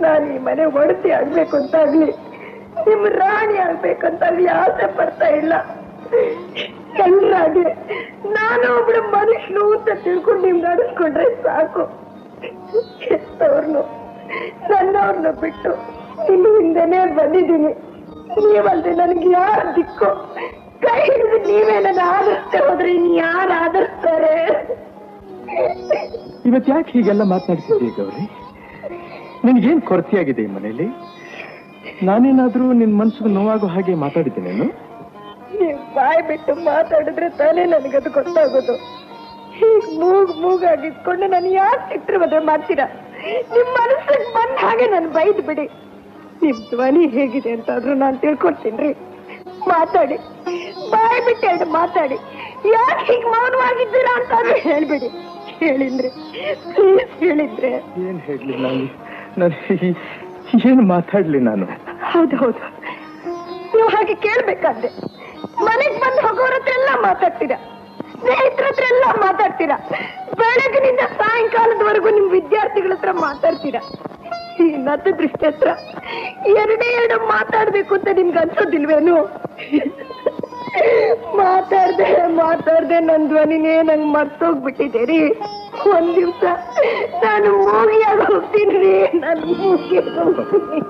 ನಾನು ಈ ಮನೆ ಒಡತಿ ಆಗ್ಬೇಕು ಅಂತಾಗ್ಲಿ, ನಿಮ್ ರಾಣಿ ಆಗ್ಬೇಕಂತಾಗ್ಲಿ ಆಸೆ ಪಡ್ತಾ ಇಲ್ಲ. ಎಲ್ಲರಾಗೆ ನಾನು ಒಬ್ಳು ಮನುಷ್ಯನು ಅಂತ ತಿಳ್ಕೊಂಡು ನಿಮ್ ನಡೆಸ್ಕೊಂಡ್ರೆ ಸಾಕು. ಎತ್ತವ್ರನ್ನು ನನ್ನವ್ರನ್ನ ಬಿಟ್ಟು ನಿಮ್ಮ ಹಿಂದೆನೆ ಬಂದಿದ್ದೀನಿ. ನೀವಲ್ದೆ ನನಗೆ ಯಾರು ದಿಕ್ಕು? ಕೈ ಹಿಡಿದು ನೀವೇ ನನ್ನ ಆದರ್ಸ್ತೆ ಹೋದ್ರೆ ಇನ್ ಯಾರು ಆದರ್ಸ್ತಾರೆ? ಇವತ್ತು ಯಾಕೆ ಹೀಗೆಲ್ಲ ಮಾತನಾಡ್ತಿದ್ದೀಯ ಗೌರಿ? ನಿನ್ಗೇನ್ ಕೊರತೆಯಾಗಿದೆ ಈ ಮನೆಯಲ್ಲಿ? ನಾನೇನಾದ್ರೂ ನಿನ್ ಮನ್ಸಿಗೆ ನೋವಾಗೋ ಹಾಗೆ ಮಾತಾಡಿದ್ದೇನೇನು? ನೀವು ಬಾಯಿ ಬಿಟ್ಟು ಮಾತಾಡಿದ್ರೆ ತಾನೇ ನನಗದು ಗೊತ್ತಾಗೋದು. ಹೀಗ್ ಮೂಗಾಗಿದ್ಕೊಂಡು ನಾನು ಯಾಕೆ ಚಿತ್ರ ಮದುವೆ ಮಾಡ್ತೀರಾ? ನಿಮ್ ಮನಸ್ಸಿಗೆ ಬಂದ ಹಾಗೆ ನಾನು ಬೈದ್ ಬಿಡಿ. ನಿಮ್ ಧ್ವನಿ ಹೇಗಿದೆ ಅಂತಾದ್ರೂ ನಾನು ತಿಳ್ಕೊಳ್ತೀನಿ. ಮಾತಾಡಿ, ಬಾಯಿ ಬಿಟ್ಟು ಎರಡು ಮಾತಾಡಿ. ಯಾಕೆ ಹೀಗ್ ಮೌನವಾಗಿದ್ದೀರಾ ಅಂತಾದ್ರೂ ಹೇಳ್ಬಿಡಿ. ಹೇಳಿದ್ರೆ ಪ್ಲೀಸ್ ಹೇಳಿದ್ರೆ. ಏನ್ ಹೇಳ್ಲಿ ನಾನು? ಏನು ಮಾತಾಡ್ಲಿ ನಾನು? ಹೌದೌದು, ನೀವು ಹಾಗೆ ಕೇಳ್ಬೇಕಾದ್ರೆ ಮನೆಗ್ ಬಂದು ಹೋಗೋರ ಹತ್ರ ಎಲ್ಲ ಮಾತಾಡ್ತೀರಾ, ಸ್ನೇಹಿತರ ಹತ್ರ ಎಲ್ಲ ಮಾತಾಡ್ತೀರಾ, ಬೆಳಗಿನಿಂದ ಸಾಯಂಕಾಲದವರೆಗೂ ನಿಮ್ ವಿದ್ಯಾರ್ಥಿಗಳ ಹತ್ರ ಮಾತಾಡ್ತೀರಾ. ಈ ನತ್ತ ದೃಷ್ಟಿ ಹತ್ರ ಎರಡೇ ಎರಡು ಮಾತಾಡ್ಬೇಕು ಅಂತ ನಿಮ್ಗೆ ಅನ್ಸೋದಿಲ್ವೇನು? ಮಾತಾಡ್ದೆ ನನ್ ಧ್ವನಿನೇ ನಂಗೆ ಮರ್ತೋಗ್ಬಿಟ್ಟಿದೆ. ಒಂದ್ ದಿವ್ಸ ನಾನು ಮೂಗಿಯಾಗಿ ಹೋಗ್ತೀನಿ ರೀ. ನಾನು ಮೂಗಿಯಾಗಿ ಹೋಗ್ತೀನಿ.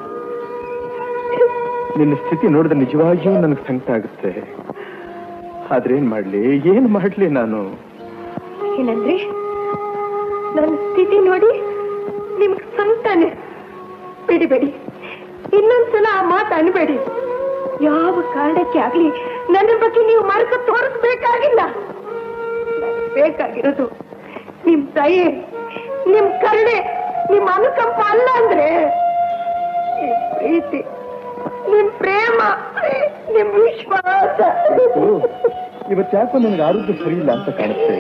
ನಿನ್ನ ಸ್ಥಿತಿ ನೋಡಿದ್ರೆ ನಿಜವಾಗಿಯೂ ನನಗೆ ಸಂಕಟ ಆಗುತ್ತೆ. ಆದ್ರೆ ಏನ್ ಮಾಡ್ಲಿ ನಾನು? ಏನಂದ್ರಿ? ನನ್ನ ಸ್ಥಿತಿ ನೋಡಿ ನಿಮ್ಗೆ ಸಂಕಟನೇ? ಬಿಡಿ, ಇನ್ನೊಂದ್ಸಲ ಆ ಮಾತು ಅನ್ಬೇಡಿ. ಯಾವ ಕಾರಣಕ್ಕೆ ಆಗ್ಲಿ ನನ್ನ ಬಗ್ಗೆ ನೀವು ಮರೆತು ತೋರಿಸ್ಬೇಕಾಗಿಲ್ಲ. ಬೇಕಾಗಿರೋದು ನಿಮ್ ದಯೆ, ನಿಮ್ ಕರುಣೆ, ನಿಮ್ ಅನುಕಂಪ ಅಲ್ಲ ಅಂದ್ರೆ ನಿಮ್ ಪ್ರೀತಿ, ನಿಮ್ ಪ್ರೇಮ, ನಿಮ್ ವಿಶ್ವಾಸ. ಇವತ್ತು ಯಾಕೋ ನನಗೆ ಆರೋಗ್ಯ ಸರಿ ಇಲ್ಲ ಅಂತ ಕಾಣುತ್ತೆ.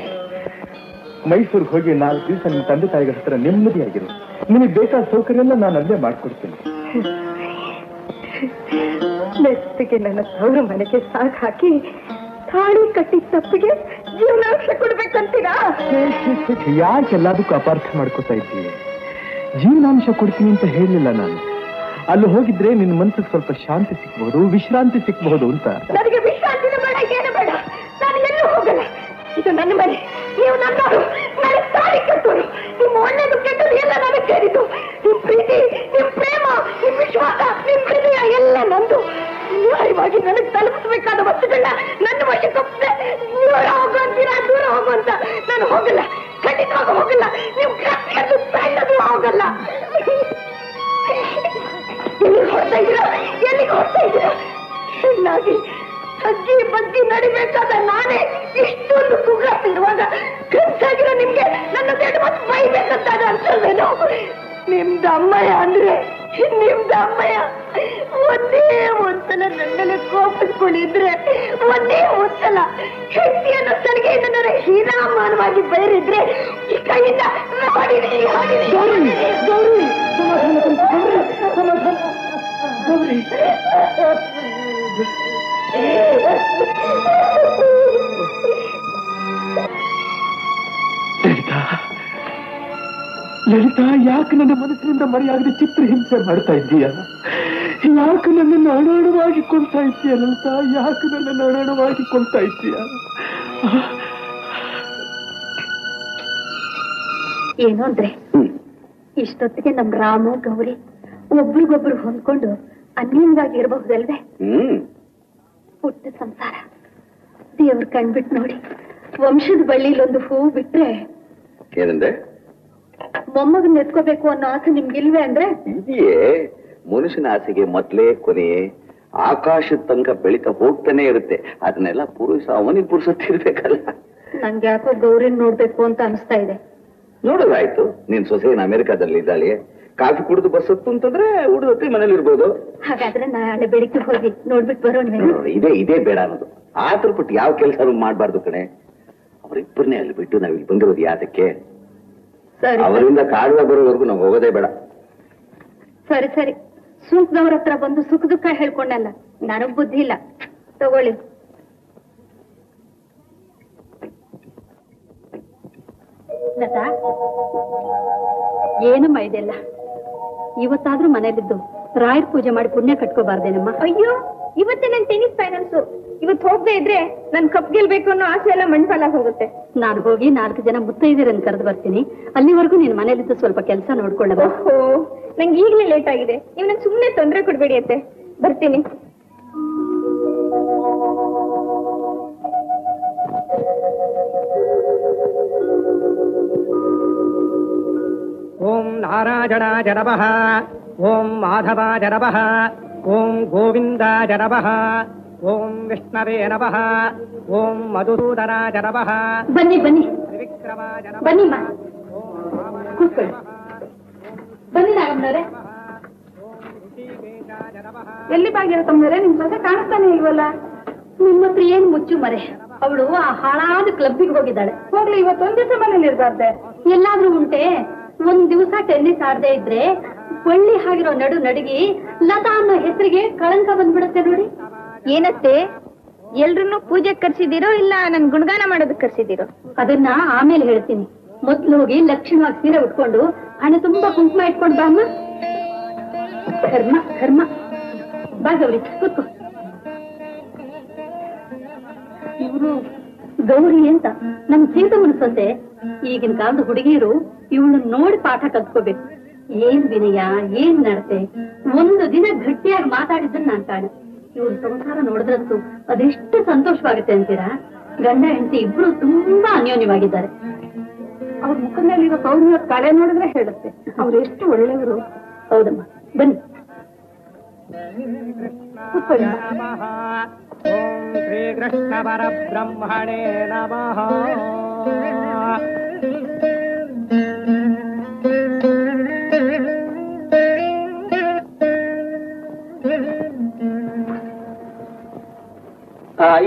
ಮೈಸೂರಿಗೆ ಹೋಗಿ 4 ದಿವಸ ನಿಮ್ಮ ತಂದೆ ತಾಯಿಗಳ ಹತ್ರ ನೆಮ್ಮದಿಯಾಗಿರು. ನಿಮಗೆ ಬೇಕಾದ ಸೌಕರ್ಯ ಎಲ್ಲ ನಾನು ಅಲ್ಲೇ ಮಾಡ್ಕೊಡ್ತೀನಿ. ಮೆತ್ತಿಗೆ ನನ್ನ ತವರು ಮನೆಗೆ ಸಾಕ್ ಹಾಕಿ ತಾಳಿ ಕಟ್ಟಿ ತಪ್ಪಿಗೆ ಜೀವನಾಂಶ ಕೊಡ್ಬೇಕಂತೀರಾ? ಯಾಕೆಲ್ಲದಕ್ಕೂ ಅಪಾರ್ಥ ಮಾಡ್ಕೋತಾ ಇದ್ದೀವಿ? ಜೀವನಾಂಶ ಕೊಡ್ತೀನಿ ಅಂತ ಹೇಳಲಿಲ್ಲ ನಾನು. ಅಲ್ಲಿ ಹೋಗಿದ್ರೆ ನಿನ್ನ ಮನಸ್ಸಿಗೆ ಸ್ವಲ್ಪ ಶಾಂತಿ ಸಿಕ್ಬಹುದು, ವಿಶ್ರಾಂತಿ ಸಿಕ್ಬಹುದು ಅಂತ. ನನಗೆ ವಿಶ್ರಾಂತಿನ ಬೇಡ, ಏನು ಬೇಡ. ನಾನು ಎಲ್ಲೂ ಹೋಗಲ್ಲ. ಇದು ನನ್ನ ಮನೆ, ನೀವು ನನ್ನವರು, ನನಗೆ ತಾಳಿ ಕಟ್ಟೋರು. ನಿಮ್ಮ ಒಳ್ಳೆದು ಕೆಟ್ಟದು ಎಲ್ಲ ನನಗೆ ಸೇರಿದ್ದು. ನಿಮ್ ಪ್ರೀತಿ, ನಿಮ್ ಪ್ರೇಮ, ನಿಮ್ ವಿಶ್ವಾಸ, ನಿಮ್ ಹೃದಯ ಎಲ್ಲ ನಂದು. ನ್ಯಾಯವಾಗಿ ನನಗೆ ತಲುಪಿಸಬೇಕಾದ ವಸ್ತುಗಳನ್ನ ನನ್ನ ವಶಕ್ಕೊಪ್ಪದೆ ದೂರ ಹೋಗು ಅಂತೀರಾ? ದೂರ ಹೋಗು ಅಂತ ನಾನು ಹೋಗಲ್ಲ, ಖಂಡಿತವಾಗ ಹೋಗಲ್ಲ. ನೀವು ಕಟ್ಟದು ಸಣ್ಣದು ಹೋಗಲ್ಲ. ಎಲ್ಲಿಗೆ ಹೊಡ್ತಾ ಇದ್ದೀರಾ? ಚೆನ್ನಾಗಿ ಅಜ್ಜಿ ಬಜ್ಜಿ ನಡಿಬೇಕಾದ ನಾನೇ ಇಷ್ಟೊಂದು ಕೂಗಾಡ್ತಿರುವಾಗ ಕನ್ಸಾಗಿರೋ ನಿಮ್ಗೆ ನನ್ನ ದೊಡ್ಡ ಮಾತು ಬೈಬೇಕಂತ ಅನ್ಸಲ್ವೇನೋ? ನಿಮ್ದು ಅಮ್ಮಯ್ಯ ಅಂದ್ರೆ ನಿಮ್ದು ಅಮ್ಮಯ್ಯ ಒಂದೇ ಒಂದ್ಸಲ ನನ್ನಲ್ಲಿ ಕೋಪಿಸ್ಕೊಂಡಿದ್ರೆ, ಒಂದೇ ಒಂದ್ಸಲ ಹೆಂಡತಿಯನ್ನು ಸರಿಗೆಯಿಂದ ನನ್ನ ಹೀನಾಮಾನವಾಗಿ ಬೈರಿದ್ರೆ ಈ ಕೈಯಿಂದ ಲಲಿತಾ, ಯಾಕೆ ನನ್ನ ಮನಸ್ಸಿನಿಂದ ಮರೆಯಾಗದೆ ಚಿತ್ರಹಿಂಸೆ ಮಾಡ್ತಾ ಇದ್ದೀಯ? ಯಾಕೆ ನನ್ನನ್ನು ಅಣಾಣವಾಗಿ ಕೊಳ್ತಾ ಇದ್ದೀಯ ಲಲಿತಾ? ಯಾಕೆ ನನ್ನನ್ನು ಅಣಾಣವಾಗಿ ಕೊಳ್ತಾ ಇದ್ದೀಯ? ಏನು ಅಂದ್ರೆ ಇಷ್ಟೊತ್ತಿಗೆ ನಮ್ ರಾಮು ಗೌರಿ ಒಬ್ರಿಗೊಬ್ರು ಹೊಂದ್ಕೊಂಡು ಅನ್ಯವಾಗಿ ಇರಬಹುದಲ್ವೇ? ಪುಟ್ಟ ಸಂಸಾರ ದೇವ್ರ ಕಣ್ಬಿಟ್ಟು ನೋಡಿ, ವಂಶದ ಬಳ್ಳಿಲೊಂದು ಹೂ ಬಿಟ್ರೆ ಏನಂದ್ರೆ ಮೊಮ್ಮಗನ್ ಎತ್ಕೋಬೇಕು ಅನ್ನೋ ಆಸೆ ನಿಮ್ಗಿಲ್ವೇ ಅಂದ್ರೆ? ಇದೆಯೇ ಮನುಷ್ಯನ ಆಸೆಗೆ ಮೊದಲೇ ಕೊನೆಯೇ ಆಕಾಶದ ತನಕ ಬೆಳಿತಾ ಹೋಗ್ತಾನೆ ಇರುತ್ತೆ. ಅದನ್ನೆಲ್ಲ ಅವನಿಗೆ ಪುರುಸತ್ತಿರ್ಬೇಕಲ್ಲ. ನಂಗೆ ಯಾಕೋ ಗೌರಿನ್ ನೋಡ್ಬೇಕು ಅಂತ ಅನಿಸ್ತಾ ಇದೆ. ನೋಡೋದಾಯ್ತು. ನಿನ್ ಸೊಸೆನ ಅಮೆರಿಕಾದಲ್ಲಿ ಇದ್ದಾಳೆ, ಕಾಫಿ ಕುಡಿದು ಬಸ್ ಹತ್ತು ಅಂತಂದ್ರೆ ಹುಡುಗತ್ತಿ ಮನೇಲಿ ಇರ್ಬೋದು. ಹಾಗಾದ್ರೆ ನಾಳೆ ಬೆಳಿಗ್ಗೆ ಹೋಗಿ ನೋಡ್ಬಿಟ್ಟು ಬರೋಣ. ಇದೇ ಬೇಡ ಅನ್ನೋದು. ಆತರ ಬಿಟ್ಟು ಯಾವ ಕೆಲಸ ಮಾಡಬಾರ್ದು ಕಣೆ. ಅವರಿಬ್ಬರನ್ನೇ ಅಲ್ಲಿ ಬಿಟ್ಟು ನಾವ್ ಇಲ್ಲಿ ಬಂದಿರೋದು ಯಾತಕ್ಕೆ? ಅವರಿಂದ ಕಾಡುವ ಬರೋವರೆಗೂ ನಾವು ಹೋಗೋದೇ ಬೇಡ. ಸರಿ ಸರಿ, ಸುಂಕದವ್ರ ಹತ್ರ ಬಂದು ಸುಖ ದುಃಖ ಹೇಳ್ಕೊಂಡಲ್ಲ, ನನಗ್ ಬುದ್ಧಿ ಇಲ್ಲ. ತಗೊಳ್ಳಿ. ಲತಾ, ಏನಮ್ಮ ಇದೆಲ್ಲ? ಇವತ್ತಾದ್ರೂ ಮನೇಲಿದ್ದು ರಾಯರ್ ಪೂಜೆ ಮಾಡಿ ಪುಣ್ಯ ಕಟ್ಕೋಬಾರ್ದೇನಮ್ಮ? ಅಯ್ಯೋ, ಇವತ್ತೇ ನನ್ ಟೆನ್ನಿಸ್ ಫೈನಲ್ಸ್. ಇವತ್ತು ಹೋಗದೆ ಇದ್ರೆ ನನ್ ಕಪ್ ಗೆಲ್ಬೇಕು ಅನ್ನೋ ಆಸೆ ಎಲ್ಲ ಮಣ್ಫಲ ಹೋಗುತ್ತೆ. ನಾನು ಹೋಗಿ 4 ಜನ ಮುತ್ತೈದೆಯರನ್ನ ಕರೆದು ಬರ್ತೀನಿ. ಅಲ್ಲಿವರೆಗೂ ನೀನ್ ಮನೇಲಿದ್ದು ಸ್ವಲ್ಪ ಕೆಲಸ ನೋಡ್ಕೊಳ್ಳೋದು. ನಂಗೆ ಈಗಲೇ ಲೇಟ್ ಆಗಿದೆ. ನೀವು ನಂಗೆ ಸುಮ್ಮನೆ ತೊಂದರೆ ಕೊಡ್ಬೇಡಿ ಅತ್ತೆ. ಬರ್ತೀನಿ. ಓಂ ನಾರಾಯಣಾಯ ನಮಃ, ಓಂ ಮಾಧವಾಯ ನಮಃ, ಓಂ ಗೋವಿಂದಾಯ ನಮಃ, ಓಂ ವಿಷ್ಣವೇ ನಮಃ, ಓಂ ಮಧುಸೂದನಾಯ ನಮಃ. ಬನ್ನಿ ಬನ್ನಿ ತ್ರಿವಿಕ್ರಮಾಯ ನಮಃ. ಬನ್ನಿ ಕೂತ್ಕೊಳ್ಳಿ. ಬನ್ನಿ ನಾಗಮ್ಮನವರೇ. ಎಲ್ಲಿ ಬಾಗಿರೋ ತಮ್ಮರೆ? ನಿಮ್ ಸೊಸೆ ಕಾಣಿಸ್ತಾನೆ ಇಲ್ವಲ್ಲ? ನಿಮ್ಮ ಹತ್ರ ಏನ್ ಮುಚ್ಚು ಮರೆ? ಅವಳು ಆ ಹಾಳಾದ ಕ್ಲಬ್ಬಿಗೆ ಹೋಗಿದ್ದಾಳೆ. ಹೋಗ್ಲಿ, ಇವತ್ತೊಂದ್ ದಿವಸ ಮನೇಲಿ ಇರ್ಬಾರ್ದೆ? ಎಲ್ಲಾದ್ರೂ ಉಂಟೆ? ಒಂದ್ ದಿವಸ ಟೆನ್ನಿಸ್ ಆಡದೆ ಇದ್ರೆ ಒಳ್ಳಿ ಆಗಿರೋ ನಡುಗಿ ಲತಾ ಅನ್ನೋ ಹೆಸರಿಗೆ ಕಳಂಕ ಬಂದ್ಬಿಡುತ್ತೆ ನೋಡಿ. ಏನತ್ತೆ, ಎಲ್ರನ್ನೂ ಪೂಜೆಗೆ ಕರ್ಸಿದಿರೋ ಇಲ್ಲ ನನ್ ಗುಣಗಾನ ಮಾಡೋದಕ್ಕೆ ಕರ್ಸಿದಿರೋ? ಅದನ್ನ ಆಮೇಲೆ ಹೇಳ್ತೀನಿ. ಮೊದ್ಲು ಹೋಗಿ ಲಕ್ಷಣವಾಗಿ ಸೀರೆ ಉಟ್ಕೊಂಡು ಹಣೆ ತುಂಬಾ ಕುಂಕುಮ ಇಟ್ಕೊಂಡು ಬಾ ಅಮ್ಮ. ಧರ್ಮ ಧರ್ಮ. ಬಾ ಗೌರಿ, ಕೂತ್ಕೋ. ಇವರು ಗೌರಿ ಅಂತ ನಮ್ ಸೀತ ಮುನ್ಸಂತೆ. ಈಗಿನ ಕಾಲದ ಹುಡುಗಿಯರು ಇವಳು ನೋಡಿ ಪಾಠ ಕಲ್ತ್ಕೋಬೇಕು. ಏನ್ ವಿನಯ, ಏನ್ ನಡತೆ. ಒಂದು ದಿನ ಗಟ್ಟಿಯಾಗಿ ಮಾತಾಡಿದ್ದನ್ನ ನಾನ್ ಕಾಣೆ. ಇವ್ರ ಸಂಸಾರ ನೋಡಿದ್ರಂತೂ ಅದೆಷ್ಟು ಸಂತೋಷವಾಗುತ್ತೆ ಅಂತೀರಾ? ಗಂಡ ಹೆಂಡತಿ ಇಬ್ರು ತುಂಬಾ ಅನ್ಯೋನ್ಯವಾಗಿದ್ದಾರೆ. ಅವ್ರ ಮುಖದಲ್ಲಿರೋ ಸೌಮ್ಯ ಕಳೆ ನೋಡಿದ್ರೆ ಹೇಳುತ್ತೆ ಅವ್ರು ಎಷ್ಟು ಒಳ್ಳೆಯವರು. ಹೌದಮ್ಮ, ಬನ್ನಿ ಕೂತ್ಕೊಳ್ಳಿ. ಓಂ ಶ್ರೀ ಕೃಷ್ಣ ಪರಬ್ರಹ್ಮಣೇ ನಮಃ.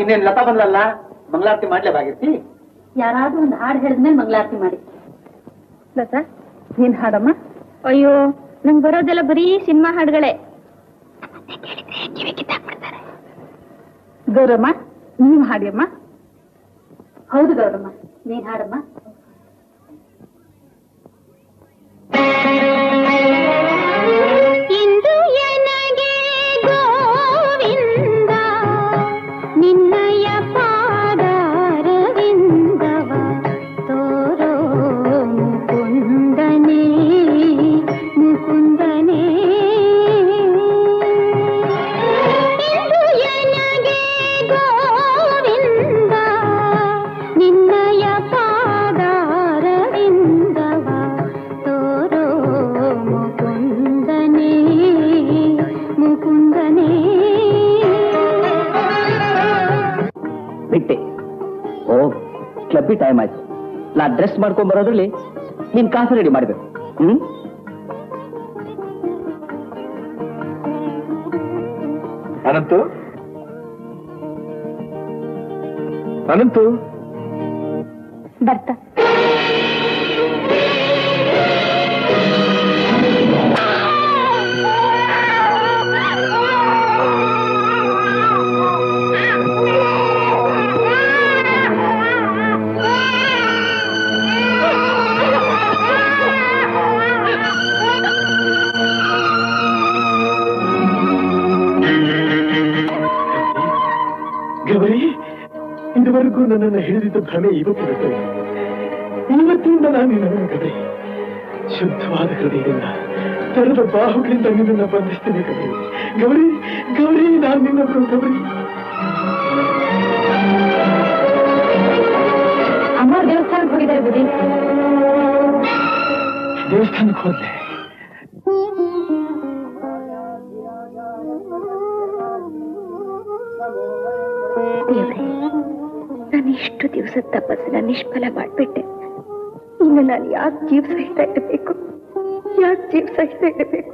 ಇನ್ನೇನ್ ಲತಾ ಬಂದ್ಲಲ್ಲ, ಮಂಗಳಾರತಿ ಮಾಡ್ಲೇಬಾಗಿರ್ತಿ. ಯಾರಾದ್ರೂ ಒಂದು ಹಾಡು ಹೇಳಿದ್ಮೇಲೆ ಮಂಗಳಾರತಿ ಮಾಡಿ. ಲತಾ, ನೀನ್ ಹಾಡಮ್ಮ. ಅಯ್ಯೋ, ನಂಗೆ ಬರೋದೆಲ್ಲ ಬರೀ ಸಿನಿಮಾ ಹಾಡುಗಳೇ. ಗೌರಮ್ಮ, ನೀವ್ ಹಾಡಿಯಮ್ಮ. ಹೌದು ಗೌರಮ್ಮ, ನೀನ್ ಹಾಡಮ್ಮ. ಇಂದು ಎನಗೆ ಗೋವಿಂದ ನಿನ್ನಯ ಪಾದಾರವಿಂದವ ತೋರೋ ಮುಕುಂದನೇ ಮುಕುಂದನೇ. ಇಂದು ಎನಗೆ ಗೋವಿಂದ ನಿನ್ನಯ ಪಾದಾರವಿಂದವ ತೋರೋ ಮುಕುಂದನೇ ಮುಕುಂದನೇ. ಬಿಟ್ಟೆ. ಓ, ಕ್ಲಬ್ಬಿ ಟೈಮ್ ಆಯ್ತು. ನಾ ಡ್ರೆಸ್ ಮಾಡ್ಕೊಂಡ್ ಬರೋದ್ರಲ್ಲಿ ನೀನ್ ಕಾಫಿ ರೆಡಿ ಮಾಡ್ಬೇಕು. ಅನಂತು, ಅನಂತು, ಬರ್ತಾ ಗೌರಿ, ಇದುವರೆಗೂ ನನ್ನನ್ನು ಹಿಡಿದಿದ್ದ ಭ್ರಮೆ ಇವತ್ತು ಬಿಟ್ಟರು. ಇವತ್ತಿಂದ ನಾನು ನಿನ್ನ ಕಡೆ ಶುದ್ಧವಾದ ಹೃದಯದಿಂದ ತೆರೆದ ಬಾಹುಗಳಿಂದ ನಿನ್ನನ್ನು ಬಂಧಿಸ್ತೇನೆ ಕಡೆ. ಗೌರಿ, ಗೌರಿ, ನಾನು ನಿನ್ನವರು ಗೌರಿ. ಅಮ್ಮ ದೇವಸ್ಥಾನಕ್ಕೆ ಹೋಗಿದ್ದಾರೆ ಬುದ್ಧಿ. ದೇವಸ್ಥಾನಕ್ಕೆ ಹೋದ್ಲೆ? ದೇವ್ರೆ, ನಾನು ಇಷ್ಟು ದಿವಸದ ತಪಸ್ಸನ್ನ ನಿಷ್ಫಲ ಮಾಡ್ಬಿಟ್ಟೆ. ಇನ್ನು ನಾನು ಯಾಕೆ ಜೀವ ಸಹಿತ ಇರಬೇಕು? ಯಾಕೆ ಜೀವ ಸಹಿತ ಇರಬೇಕು?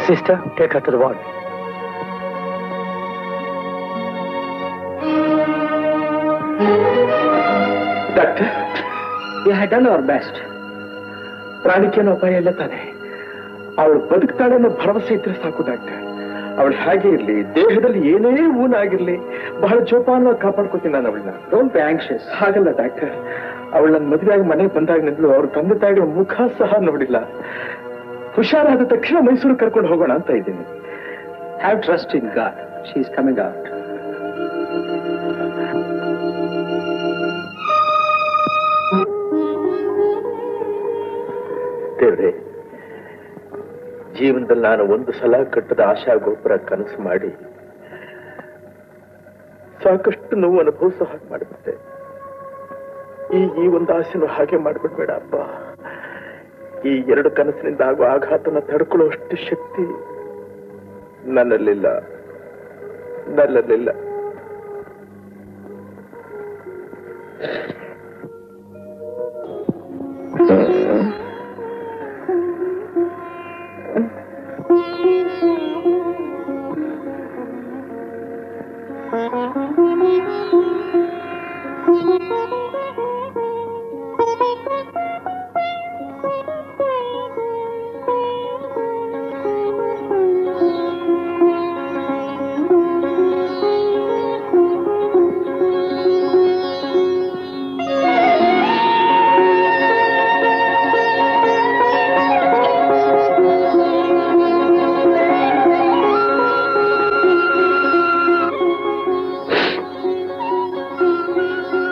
Sister, take her to the ward. Doctor, We had done our best. ಪ್ರಾಣಿಕೇನೋ ಅಪಾಯ ಇಲ್ಲ ತಾನೆ? ಅವಳು ಬದುಕ್ತಾಳೆ ಅನ್ನೋ ಭರವಸೆ ಇದ್ರೆ ಸಾಕು ಡಾಕ್ಟರ್. ಅವಳು ಹಾಗೆ ಇರ್ಲಿ, ದೇಹದಲ್ಲಿ ಏನೇ ಊನಾಗಿರ್ಲಿ, ಬಹಳ ಜೋಪಾನವಾಗಿ ಕಾಪಾಡ್ಕೊತೀನಿ ನಾನು ಅವಳನ್ನ. Don't be anxious. ಹಾಗಲ್ಲ ಡಾಕ್ಟರ್, ಅವಳು ನನ್ನ ಮದುವೆಯಾಗಿ ಮನೆಗೆ ಬಂದಾಗಿನಿಂದಲೂ ಅವ್ರ ತಂದೆ ತಾಯಿಗಳ ಮುಖ ಸಹ ನೋಡಿಲ್ಲ. ಹುಷಾರಾದ ತಕ್ಷಣ ಮೈಸೂರು ಕರ್ಕೊಂಡು ಹೋಗೋಣ ಅಂತ ಇದ್ದೀನಿ. Have trust in God. She is coming out. ದೇವ್ರೆ, ಜೀವನದಲ್ಲಿ ನಾನು ಒಂದು ಸಲ ಕಟ್ಟದ ಆಶಾ ಗೋಪುರ ಕನಸು ಮಾಡಿ ಸಾಕಷ್ಟು ನೋವು ಅನುಭವಿಸೋ ಹಾಗೆ ಮಾಡಿಬಿಟ್ಟೆ. ಈ ಒಂದು ಆಸೆನೂ ಹಾಗೆ ಮಾಡ್ಬಿಡ್ಬೇಡ ಅಪ್ಪ. ಈ ಎರಡು ಕನಸಿನಿಂದ ಆಗುವ ಆಘಾತನ ತಡ್ಕೊಳ್ಳುವಷ್ಟು ಶಕ್ತಿ ನನ್ನಲ್ಲಿಲ್ಲ.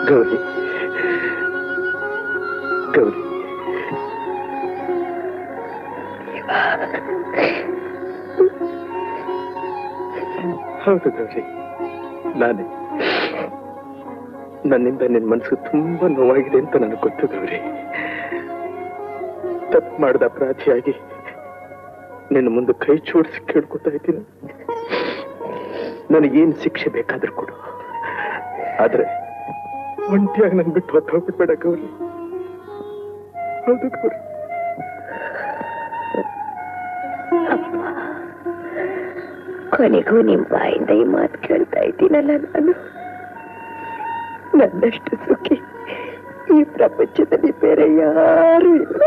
ಗೌರಿ, ಗೌರಿ, ಹೌದು ಗೌರಿ, ನಾನೇ. ನನ್ನಿಂದ ನಿನ್ನ ಮನಸ್ಸು ತುಂಬಾ ನೋವಾಗಿದೆ ಅಂತ ನನಗೆ ಗೊತ್ತು ಗೌರಿ. ತಪ್ಪು ಮಾಡಿದ ಅಪರಾಧಿಯಾಗಿ ನಿನ್ನ ಮುಂದೆ ಕೈ ಜೋಡಿಸಿ ಕೇಳ್ಕೊತಾ ಇದ್ದೀನಿ. ನನಗೇನು ಶಿಕ್ಷೆ ಬೇಕಾದ್ರೂ ಕೊಡು, ಆದ್ರೆ ಒಂಟಿಯಾಗಿ ನನ್ ಬಿಟ್ಟು ಹೊತ್ತು ಹೋಗ್ಬಿಡ್ಬೇಡ ಗೌರಿ. ಹೌದು ಗೌರಿ. ಕೊನೆಗೂ ನಿಮ್ ಬಾಯಿಂದ ಈ ಮಾತು ಕೇಳ್ತಾ ಇದ್ದೀನಲ್ಲ ನಾನು. ನನ್ನಷ್ಟು ಸುಖಿ ಈ ಪ್ರಪಂಚದಲ್ಲಿ ಬೇರೆ ಯಾರು ಇಲ್ಲ.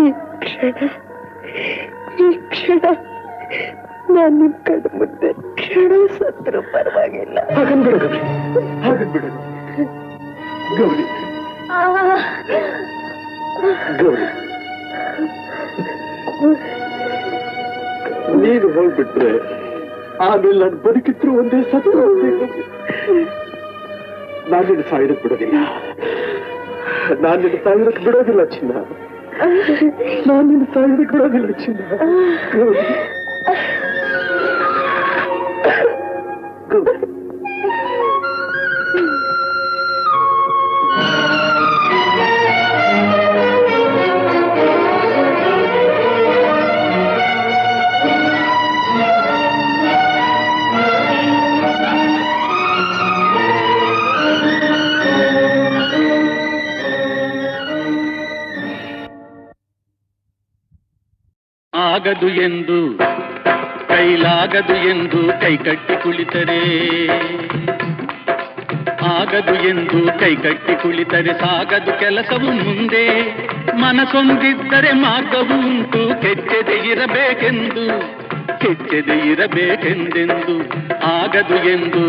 ಈ ಕ್ಷಣ ನಾನು ನಿಮ್ ಕಣ್ಣು ಮುಂದೆ ಕ್ಷಣ ಸತ್ರು ಪರವಾಗಿಲ್ಲ. ಹಾಗನ್ಬಿಡ ಗೌರಿ, ಹಾಗನ್ಬಿಡ ಗೌರಿ. ಗೌರಿ, ನೀನು ಹೋಗ್ಬಿಟ್ರೆ ಆಮೇಲೆ ನಾನು ಬದುಕಿದ್ರು ಒಂದೇ ಸತ್ತು. ನಾನು ನಿನ್ನ ಸಾಯೋದಕ್ಕೆ ಬಿಡೋದಿಲ್ಲ. ನಾನು ನಿನ್ನ ಸಾಯೋದಕ್ಕೆ ಬಿಡೋದಿಲ್ಲ ಚಿನ್ನ. ನಾನು ನಿನ್ನ ಸಾಯೋದಕ್ಕೆ ಬಿಡೋದಿಲ್ಲ ಚಿನ್ನ. ಗೌರಿ, ಗೌರಿ. ಆಗದು ಎಂದು ಕೈಲಾಗದು ಎಂದು ಕೈಕಟ್ಟಿ ಕುಳಿತರೆ, ಆಗದು ಎಂದು ಕೈಕಟ್ಟಿ ಕುಳಿತರೆ ಸಾಗದು ಕೆಲಸವು ಮುಂದೆ. ಮನಸೊಂದಿದ್ದರೆ ಮಾರ್ಗವು ಉಂಟು, ಕೆಚ್ಚದೆ ಇರಬೇಕೆಂದು, ಕೆಚ್ಚದೆ ಇರಬೇಕೆಂದೆಂದು. ಆಗದು ಎಂದು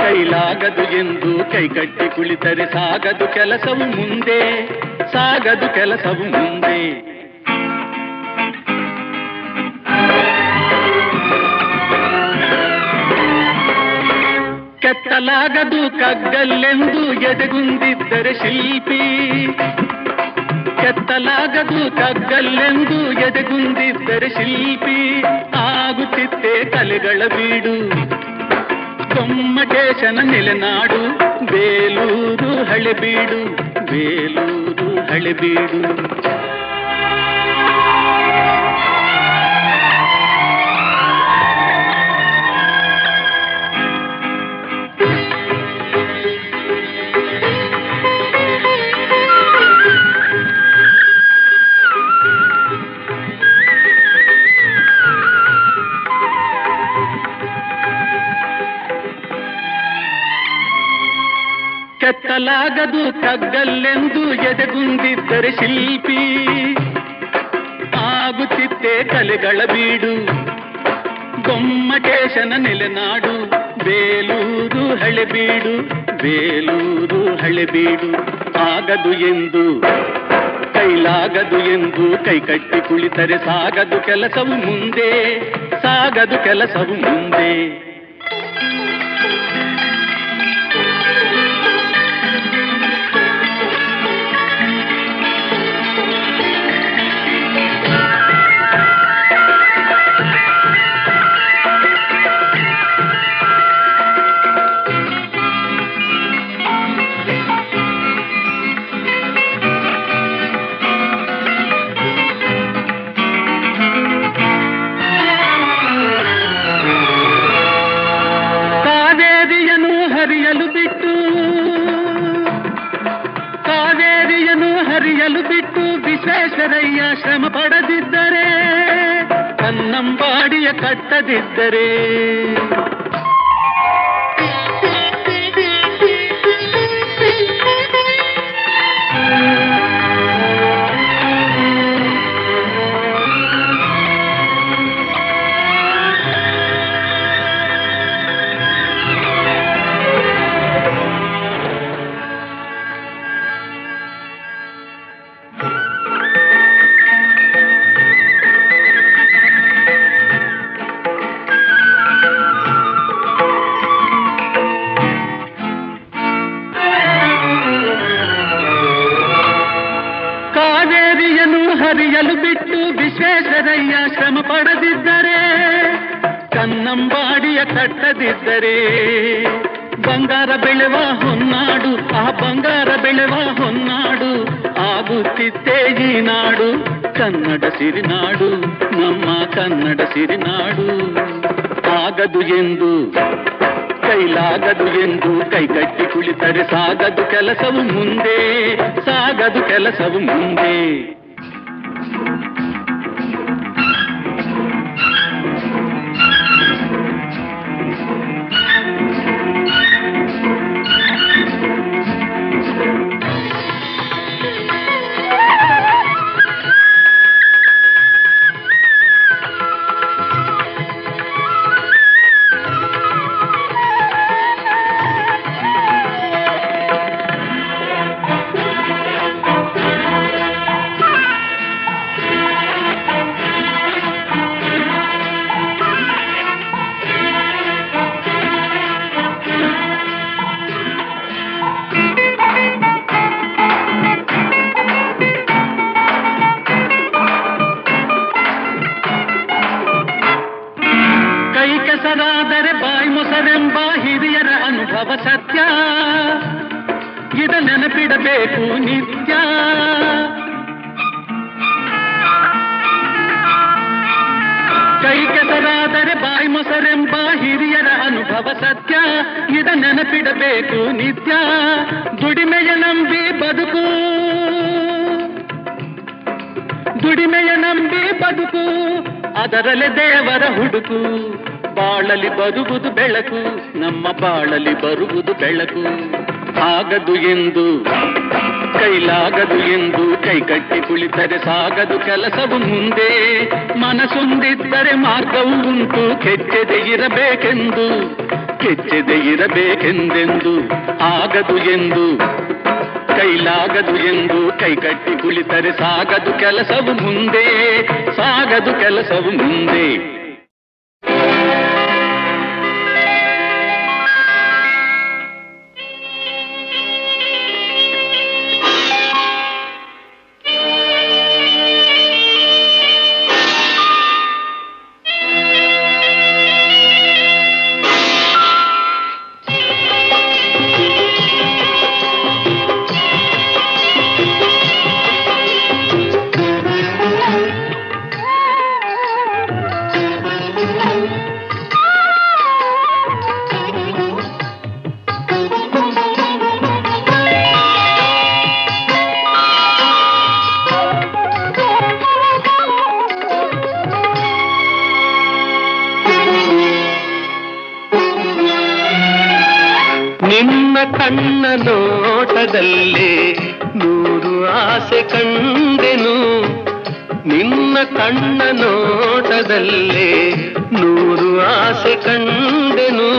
ಕೈಲಾಗದು ಎಂದು ಕೈಕಟ್ಟಿ ಕುಳಿತರೆ ಸಾಗದು ಕೆಲಸವು ಮುಂದೆ, ಸಾಗದು ಕೆಲಸವು ಮುಂದೆ. ಕೆತ್ತಲಾಗದು ಕಗ್ಗಲ್ಲೆಂದು ಎದೆಗುಂದಿದ್ದರೆ ಶಿಲ್ಪಿ, ಕೆತ್ತಲಾಗದು ಕಗ್ಗಲ್ಲೆಂದು ಎದೆಗುಂದಿದ್ದರೆ ಶಿಲ್ಪಿ. ಆಗುತ್ತಿತ್ತೆ ಕಲೆಗಳ ಬೀಡು, ಗೊಮ್ಮಟೇಶನ ನೆಲೆನಾಡು, ಬೇಲೂರು ಹಳೆಬೀಡು, ಬೇಲೂರು ಹಳೆಬೀಡು. ಕೆತ್ತಲಾಗದು ಕಗ್ಗಲ್ಲೆಂದು ಎದೆಗುಂದಿದ್ದರೆ ಶಿಲ್ಪಿ. ಆಗುತ್ತಿತ್ತೆ ಕಲೆಗಳ ಬೀಡು, ಗೊಮ್ಮಟೇಶನ ನೆಲೆನಾಡು, ಬೇಲೂರು ಹಳೆಬೀಡು, ಬೇಲೂರು ಹಳೆಬೀಡು. ಆಗದು ಎಂದು ಕೈಲಾಗದು ಎಂದು ಕೈಕಟ್ಟಿ ಕುಳಿತರೆ ಸಾಗದು ಕೆಲಸವು ಮುಂದೆ, ಸಾಗದು ಕೆಲಸವು ಮುಂದೆ. ಬಿಟ್ಟು ವಿಶ್ವೇಶ್ವರಯ್ಯ ಶ್ರಮ ಪಡದಿದ್ದರೆ, ಕನ್ನಂಬಾಡಿಯ ಕಟ್ಟದಿದ್ದರೆ, ಹರಿಯಲು ಬಿಟ್ಟು ವಿಶ್ವೇಶ್ವರಯ್ಯ ಶ್ರಮ ಪಡದಿದ್ದರೆ, ಕನ್ನಂಬಾಡಿಯ ಕಟ್ಟದಿದ್ದರೆ, ಬಂಗಾರ ಬೆಳೆವ ಹೊನ್ನಾಡು, ಆ ಬಂಗಾರ ಬೆಳೆವ ಹೊನ್ನಾಡು ಆಗುತ್ತಿತ್ತೇ ಈ ನಾಡು, ಕನ್ನಡ ಸಿರಿನಾಡು, ನಮ್ಮ ಕನ್ನಡ ಸಿರಿನಾಡು. ಆಗದು ಎಂದು ಕೈಲಾಗದು ಎಂದು ಕೈಕಟ್ಟಿ ಕುಳಿತರೆ ಸಾಗದು ಕೆಲಸವು ಮುಂದೆ, ಸಾಗದು ಕೆಲಸವು ಮುಂದೆ. ಕೆಸರಾದರೆ ಬಾಯಿ ಮೊಸರೆಂಬ ಹಿರಿಯರ ಅನುಭವ ಸತ್ಯ, ಇದ ನೆನಪಿಡಬೇಕು ನಿತ್ಯ. ಕೈ ಕೆಸರಾದರೆ ಬಾಯಿ ಮೊಸರೆಂಬ ಹಿರಿಯರ ಅನುಭವ ಸತ್ಯ, ಇದ ನೆನಪಿಡಬೇಕು ನಿತ್ಯ. ದುಡಿಮೆಯ ನಂಬಿ ಬದುಕು, ದುಡಿಮೆಯ ನಂಬಿ ಬದುಕು, ಅದರಲ್ಲೇ ದೇವರ ಹುಡುಕು. ಬಾಳಲಿ ಬರುವುದು ಬೆಳಕು, ನಮ್ಮ ಬಾಳಲಿ ಬರುವುದು ಬೆಳಕು. ಆಗದು ಎಂದು ಕೈಲಾಗದು ಎಂದು ಕೈಕಟ್ಟಿ ಕುಳಿತರೆ ಸಾಗದು ಕೆಲಸವು ಮುಂದೆ, ಮನಸೊಂದಿದ್ದರೆ ಮಾರ್ಗವು ಉಂಟು ಕೆಚ್ಚದೆ ಇರಬೇಕೆಂದು. ಕೆಚ್ಚದೆ ಇರಬೇಕೆಂದೆಂದು ಆಗದು ಎಂದು, ಕೈಲಾಗದು ಎಂದು ಕೈಕಟ್ಟಿ ಕುಳಿತರೆ ಸಾಗದು ಕೆಲಸವು ಮುಂದೆ, ಸಾಗದು ಕೆಲಸವು ಮುಂದೆ. ನಿನ್ನ ಕಣ್ಣ ನೋಟದಲ್ಲೇ ನೂರು ಆಸೆ ಕಂಡೆನು, ನಿನ್ನ ಕಣ್ಣ ನೋಟದಲ್ಲೇ ನೂರು ಆಸೆ ಕಂಡೆನು.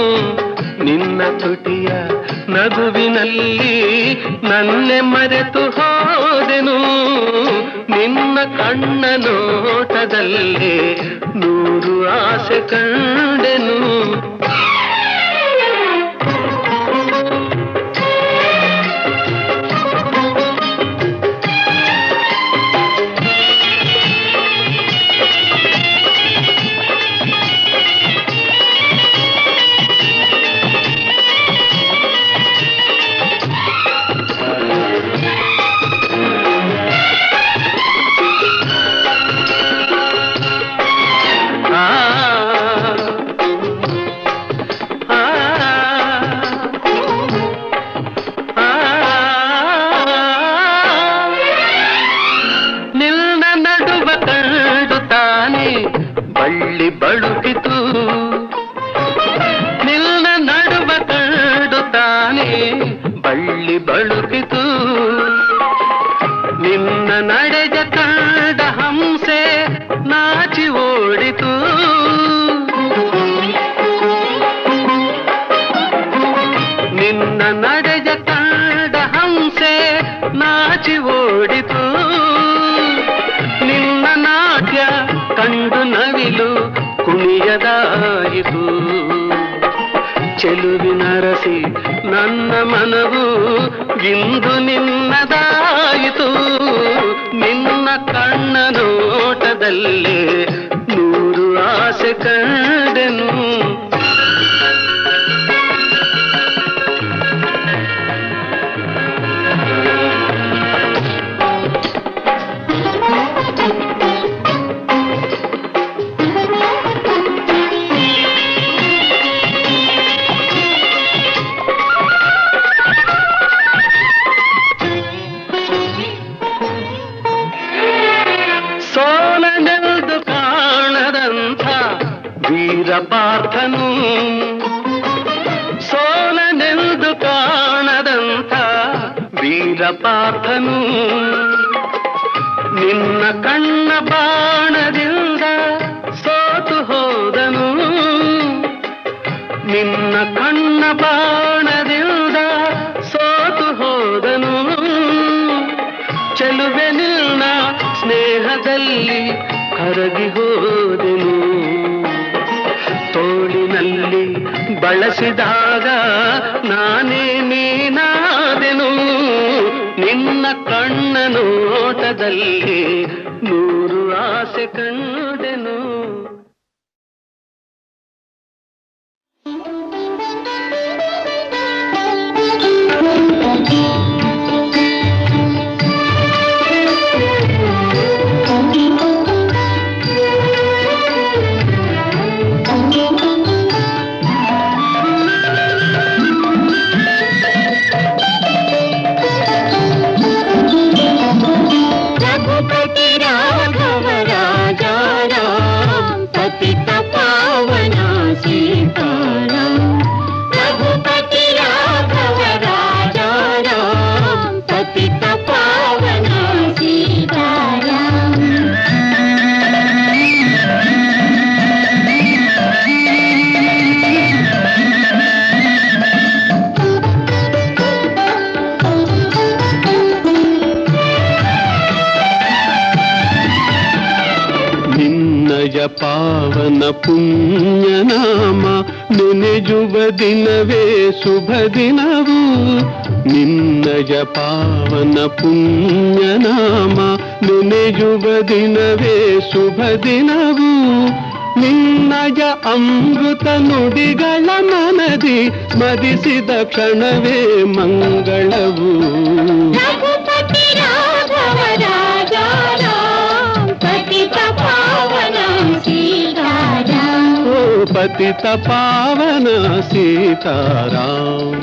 ನಿನ್ನ ತುಟಿಯ ನಗುವಿನಲ್ಲಿ ನನ್ನೆ ಮರೆತು ಹೋದೆನು, ನಿನ್ನ ಕಣ್ಣ ನೋಟದಲ್ಲೇ ನೂರು ಆಸೆ ಕಂಡೆನು. ಬಳ್ಳಿ ಬಳುಕಿತು, ನಿನ್ನ ನಡುವ ಕಂಡು ತಾನೆ ಬಳ್ಳಿ ಬಳುಕಿತು. ನಿನ್ನ ನಡೆದ ಕಂಡ ಹಂಸೆ ನಾಚಿ ಓಡಿತು, ನಿನ್ನ ನಡೆದ ಕಂಡ ಹಂಸೆ ನಾಚಿ ಓಡಿತು. ನಿನ್ನ ನಾಟ್ಯ ಕಂಡು ನವಿಲು ಕುಣಿಯದಾಯಿತು, ಚೆಲುವಿನರಸಿ ನನ್ನ ಮನವು ಇಂದು ನಿನ್ನದಾಯಿತು. ನಿನ್ನ ಕಣ್ಣ ನೋಟದಲ್ಲೇ ನೂರು ಆಸೆ ಕಂಡೆನು. ಸೋಲನೆಂದು ಕಾಣದಂಥ ವೀರಪಾರ್ಥನು, ಸೋಲನೆಂದು ಕಾಣದಂಥ ವೀರಪಾರ್ಥನು. ನಿನ್ನ ಕಣ್ಣ ಬಾಣದಿಂದ ಸೋತು ಹೋದನು, ನಿನ್ನ ಕಣ್ಣ ಬಾಣದಿಂದ ಸೋತು ಹೋದನು. ಚೆಲುವೆ ನಿನ್ನ ಸ್ನೇಹದಲ್ಲಿ ಕರಗಿ ಹೋದೆನು, ತೋಳಿನಲ್ಲಿ ಬಳಸಿದಾಗ ನಾನೇ ನೀನಾದೆನು. ನಿನ್ನ ಕಣ್ಣ ನೋಟದಲ್ಲಿ ನೂರು ಆಸೆ ಕಂಡೆನು. रघुपति राघव राजा राम। ನಿನ್ನಯ ಪಾವನ ಪುಣ್ಯನಾಮ ನೆನೆಯುವ ದಿನವೇ ಶುಭ ದಿನವು. ನಿನ್ನಯ ಪಾವನ ಪುಣ್ಯನಾಮ ನೆನೆಯುವ ದಿನವೇ ಶುಭ ದಿನವು. ನಿನ್ನಯ ಅಮೃತ ನುಡಿಗಳ ಮನದಿ ಸ್ಮರಿಸಿದ ಕ್ಷಣವೇ ಮಂಗಳವು. ರಘುಪತಿ ರಾಘವ ರಾಜ ರಾಮ ಪತಿತ ಪಾವನ ಸೀತಾರಾಮ. ಓ ಪತಿತ ಪಾವನ ಸೀತಾರಾಮ.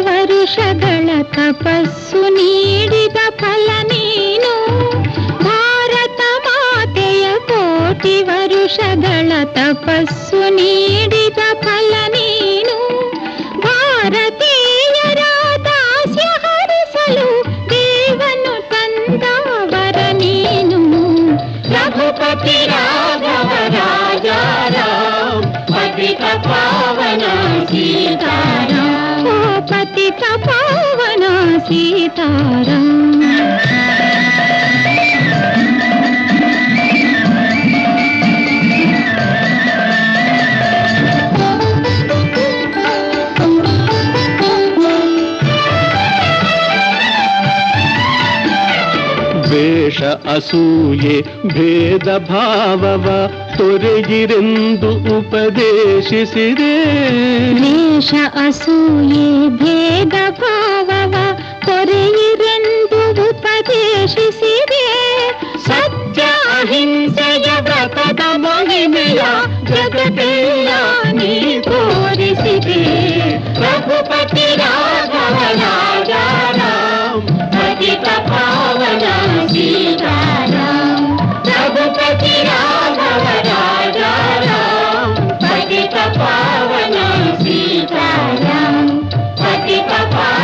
ವರುಷಗಳ ತಪಸ್ಸು ನೀಡಿದ ಫಲ ನೀನು. ಭಾರತ ಮಾತೆಯ ಕೋಟಿ ವರುಷಗಳ ತಪಸ್ಸು ನೀಡಿದ ಫಲ ನೀನು. ಭಾರತೀಯರ ದಾಸ್ಯ ಹರಿಸಲು ದೇವನು ತಂದವರ ನೀನು. ರಘುಪತಿ ರಾಘವ ರಾಜ ರಾಮ ಪತಿತ ಪಾವನ ಸೀತಾರಾಮ. ಪತಿತ ಪಾವನ ಸೀತಾರಾಮ. ದ್ವೇಷ ಅಸೂಯೆ ಭೇದ ಭಾವವ ತೊರೆಗಿರೆಂದು ಉಪದೇಶಿಸಿದೆ. ದ್ವೇಷ ಅಸೂಯೆ ಭೇದ ಭಾವವ ತೊರೆಯಿರೆಂದು ಉಪದೇಶಿಸಿದೆ. ಸತ್ಯ ಅಹಿಂಸೆಯ ವ್ರತದ ಮಹಿಮೆಯ ಜಗತ್ತೆಲ್ಲ ನೀ ತೋರಿಸಿದೆ. ರಘುಪತಿ ರಾಘವ ರಾಜ ರಾಮ ಪತಿತ ಪಾವನ ಸೀತಾರಾಮ. ರಘುಪತಿ ರಾಘವ ರಾಜ ರಾಮ ಪತಿತ ಪಾವನ ಸೀತಾರಾಮ. ಪತಿತ ಪಾವನ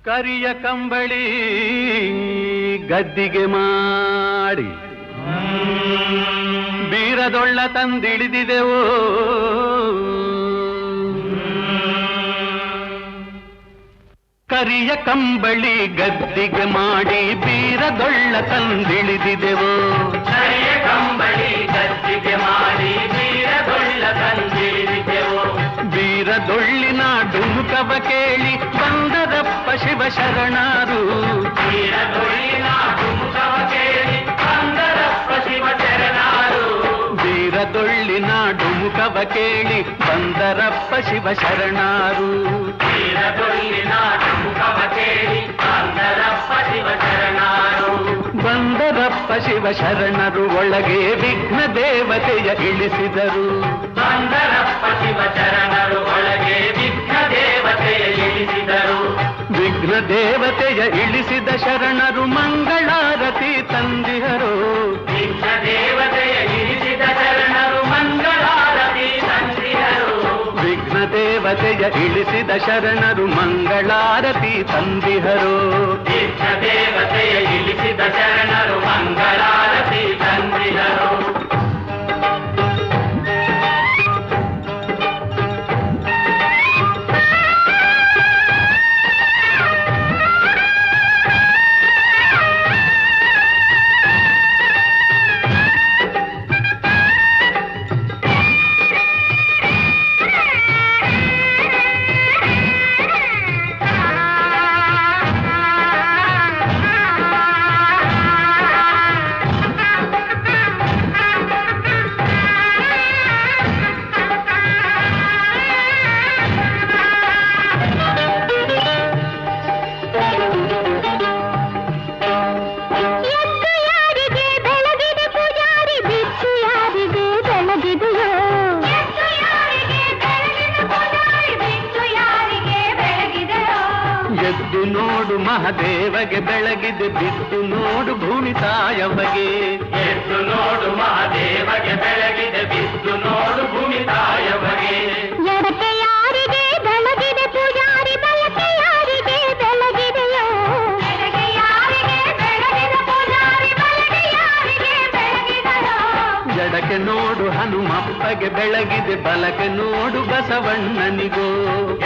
ಕರಿಯ ಕಂಬಳಿ ಗದ್ದಿಗೆ ಮಾಡಿ ಬೀರದೊಳ್ಳ ತಂದಿಳಿದಿದೆವೋ ಕರಿಯ ಕಂಬಳಿ ಗದ್ದಿಗೆ ಮಾಡಿ ಬೀರದೊಳ್ಳ ತಂದಿಳಿದಿದೆವೋ ಕರಿಯ ಕಂಬಳಿ ಗದ್ದಿಗೆ ಮಾಡಿ ಬೀರದೊಳ್ಳ ತಂದಿಳಿದಿದೆವೋ ಬೀರದೊಳ್ಳಿನ ಡುಮುಕವ ಕೇಳಿ ಬಂದರಪ್ಪ ಶಿವ ಶರಣರು ಬೀರದೊಳ್ಳಿನ ಡುಮುಕವ ಕೇಳಿ ಬಂದರಪ್ಪ ಶಿವ ಶರಣರು ಬೀರದೊಳ್ಳಿನ ಡುಮುಕವ ಕೇಳಿ ಬಂದರಪ್ಪ ಶಿವ ಶರಣರು ಬೀರದೊಳ್ಳಿನ ಡುಮುಕವ ಕೇಳಿ ಬಂದರಪ್ಪ ಶಿವ ಶರಣರು ಬಂದರಪ್ಪ ಶಿವ ಶರಣರು ಒಳಗೆ ವಿಘ್ನ ದೇವತೆಯ ಇಳಿಸಿದರು ಬಂದರಪ್ಪ ಶಿವ ಶರಣರು ಒಳಗೆ ವಿಘ್ನ ದೇವತೆಯ ಇಳಿಸಿದರು ವಿಘ್ನ ದೇವತೆಯ ಇಳಿಸಿದ ಶರಣರು ಮಂಗಳಾರತಿ ತಂದಿಹರು ವಿಘ್ನ ದೇವತೆಯ ಇಳಿಸಿದ ಶರಣರು ಮಂಗಳಾರತಿ ತಂದಿಹರು ವಿಘ್ನ ದೇವತೆಯ ಇಳಿಸಿದ ಶರಣರು ಮಂಗಳಾರತಿ ತಂದಿಹರು ವಿಘ್ನ ದೇವತೆಯ ಇಳಿಸಿದ ಶರಣರು ಮಂಗಳಾರತಿ ತಂದಿಹರು ಮಹಾದೇವಗೆ ಬೆಳಗಿದೆ ಬಿದ್ದು ನೋಡು ಭೂಮಿ ತಾಯಮಗೆ ಎದ್ದು ನೋಡು ಮಹಾದೇವಗೆ ಬೆಳಗಿದೆ ಬಿದ್ದು ನೋಡು ಭೂಮಿ ತಾಯಮಗೆ ಎಡಕ್ಕೆ ಯಾರಿಗೆ ಬೆಳಗಿದೆ ಪೂಜಾರಿ ಬಲಕ್ಕೆ ಯಾರಿಗೆ ಬೆಳಗಿದೆಯೋ ಎಡಕ್ಕೆ ಯಾರಿಗೆ ಬೆಳಗಿದೆ ಪೂಜಾರಿ ಬಲಕ್ಕೆ ಯಾರಿಗೆ ಬೆಳಗಿದೆಯೋ ಎಡಕ್ಕೆ ನೋಡು ಹನುಮಪ್ಪಗೆ ಬೆಳಗಿದೆ ಬಲಕ್ಕೆ ನೋಡು ಬಸವಣ್ಣನಿಗೋ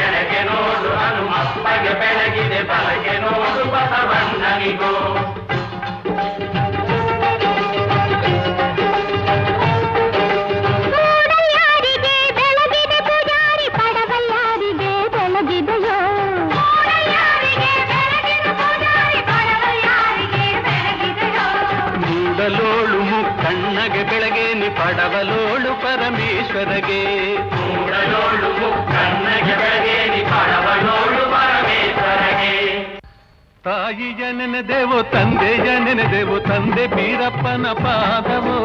ಎಡಕ್ಕೆ ನೋಡು ಹನುಮಪ್ಪಗೆ ಬೆಳಗಿದೆ ಬಲಕ್ಕೆ ನೋಡು ಬಸವಣ್ಣನಿಗೋ ಮೂಡಲ್ಯಾರಿಗೆ ಬೆಳಗಿದೆ ಪೂಜಾರಿ ಪಡವಲ್ಯಾರಿಗೆ ಬೆಳಗಿದೆಯೋ ಮೂಡಲ್ಯಾರಿಗೆ ಬೆಳಗಿದೆ ಪೂಜಾರಿ ಪಡವಲ್ಯಾರಿಗೆ ಬೆಳಗಿದೆಯೋ ಮೂಡಲೋಳು ಮುಕ್ಕಣ್ಣಗೆ ಬೆಳಗೇನಿ ಪಡವಲೋಳು ಪರಮೇಶ್ವರಗೆ ಮೂಡಲೋಳು ಮುಕ್ಕಣ್ಣಗೆ ಬೆಳಗೇನಿ ಪಡವಲೋಳು ಪರಮೇಶ್ವರಗೆ ತಾಯಿಯ ನೆನೆದೆವು ತಂದೆಯ ನೆನೆದೆವು ತಂದೆ ಬೀರಪ್ಪನ ಪಾದವು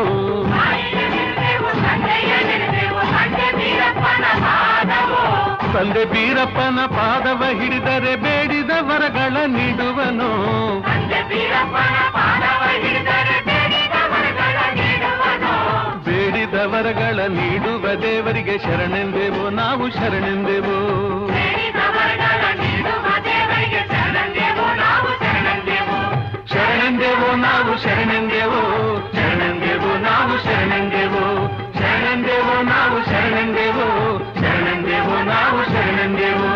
ತಂದೆ ಬೀರಪ್ಪನ ಪಾದವ ಹಿಡಿದರೆ ಬೇಡಿದ ವರಗಳ ನೀಡುವನು ಬೇಡಿದ ವರಗಳ ನೀಡುವ ದೇವರಿಗೆ ಶರಣೆಂದೆವು ನಾವು ಶರಣೆಂದೆವು ಶರಣೆಂದೆವು ನಾವು ಶರಣೆಂದೆವು ಶರಣೆಂದೆವು ನಾವು ಶರಣೆಂದೆವು ಶರಣೆಂದೆವು ನಾವು ಶರಣೆಂದೆವು ಶರಣೆಂದೆವು ನಾವು ಶರಣೆಂದೆವು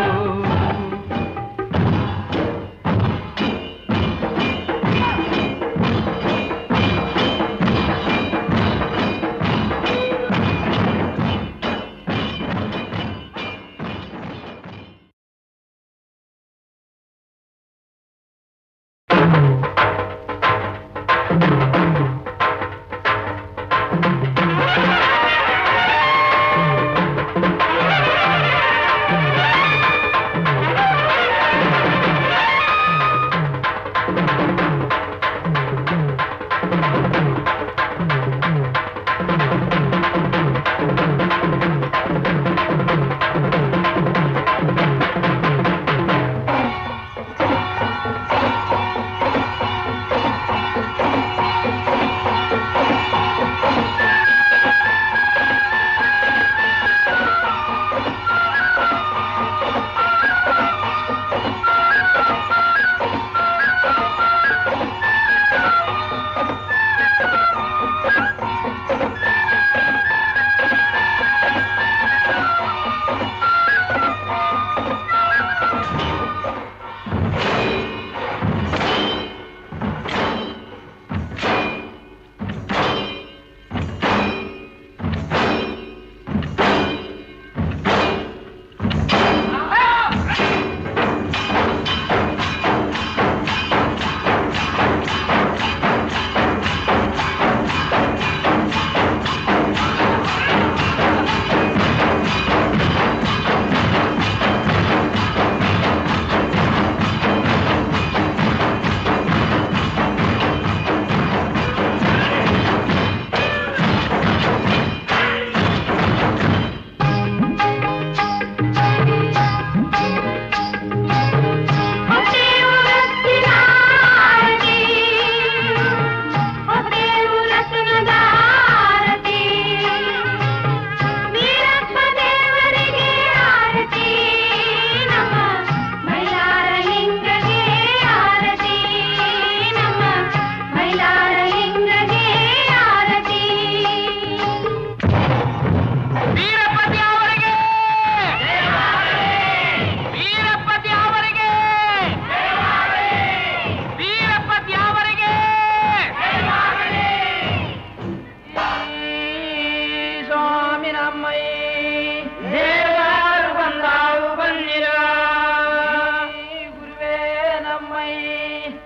ನಮ್ಮೈ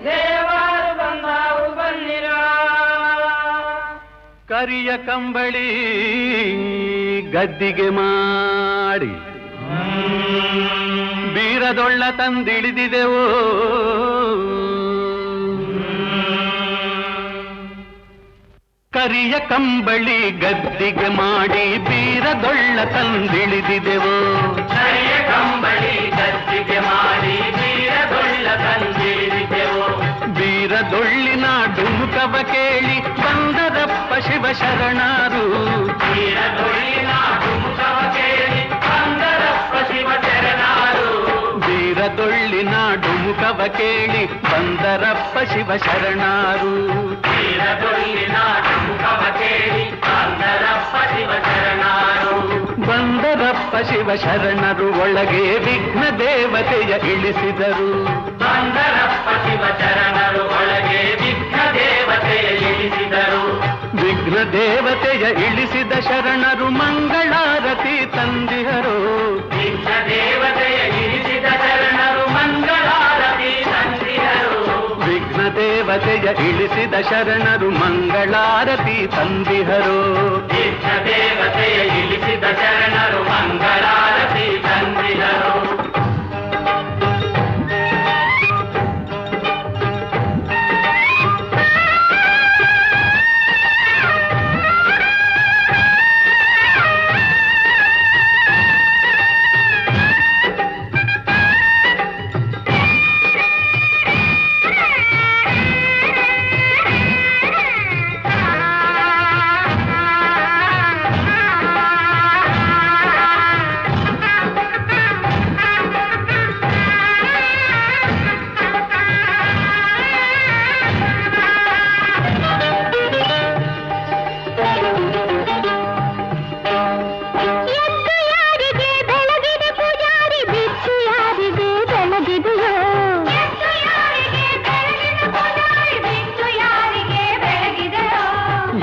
ದೇವರು ಬಂದಾವು ಬನ್ನಿರ ಕರಿಯ ಕಂಬಳಿ ಗದ್ದಿಗೆ ಮಾಡಿ ಬೀರದೊಳ್ಳ ತಂದಿಳಿದಿದೆವೋ ಕರಿಯ ಕಂಬಳಿ ಗದ್ದಿಗೆ ಮಾಡಿ ಬೀರದೊಳ್ಳ ತಂದಿಳಿದಿದೆವೋ ಕರಿಯ ಕಂಬಳಿ ಗದ್ದಿಗೆ ಮಾಡಿ ಬೀರದೊಳ್ಳ ತಂದಿಳಿದಿದೆವೋ ಬೀರದೊಳ್ಳಿನ ಡುಮುಕವ ಕೇಳಿ ಬಂದರಪ್ಪ ಶಿವ ಶರಣರು ಬೀರದೊಳ್ಳಿನ ಡುಮುಕವ ಕೇಳಿ ಬಂದರಪ್ಪ ಶಿವ ಶರಣರು ಬೀರದೊಳ್ಳಿನ ಡುಮುಕವ ಕೇಳಿ ಬಂದರಪ್ಪ ಶಿವ ಶರಣರು ಬೀರದೊಳ್ಳಿನ ಡುಮುಕವ ಕೇಳಿ ಬಂದರಪ್ಪ ಶಿವ ಶರಣರು ಬಂದರಪ್ಪ ಶಿವ ಶರಣರು ಒಳಗೆ ವಿಘ್ನ ದೇವತೆಯ ಇಳಿಸಿದರು ಬಂದರಪ್ಪ ಶಿವ ಶರಣರು ಒಳಗೆ ವಿಘ್ನ ದೇವತೆಯ ಇಳಿಸಿದರು ವಿಘ್ನ ದೇವತೆಯ ಇಳಿಸಿದ ಶರಣರು ಮಂಗಳಾರತಿ ತಂದಿಹರು ವಿಘ್ನ ದೇವತೆಯ ಇಳಿಸಿದ ಶರಣರು ಮಂಗಳಾರತಿ ತಂದಿದರು ವಿಘ್ನ ದೇವತೆಯ ಇಳಿಸಿದ ಶರಣರು ಮಂಗಳಾರತಿ ತಂದಿಹರು ವಿಘ್ನ ದೇವತೆಯ ಇಳಿಸಿದ ಶರಣರು ಮಂಗಳಾರತಿ ತಂದಿದರು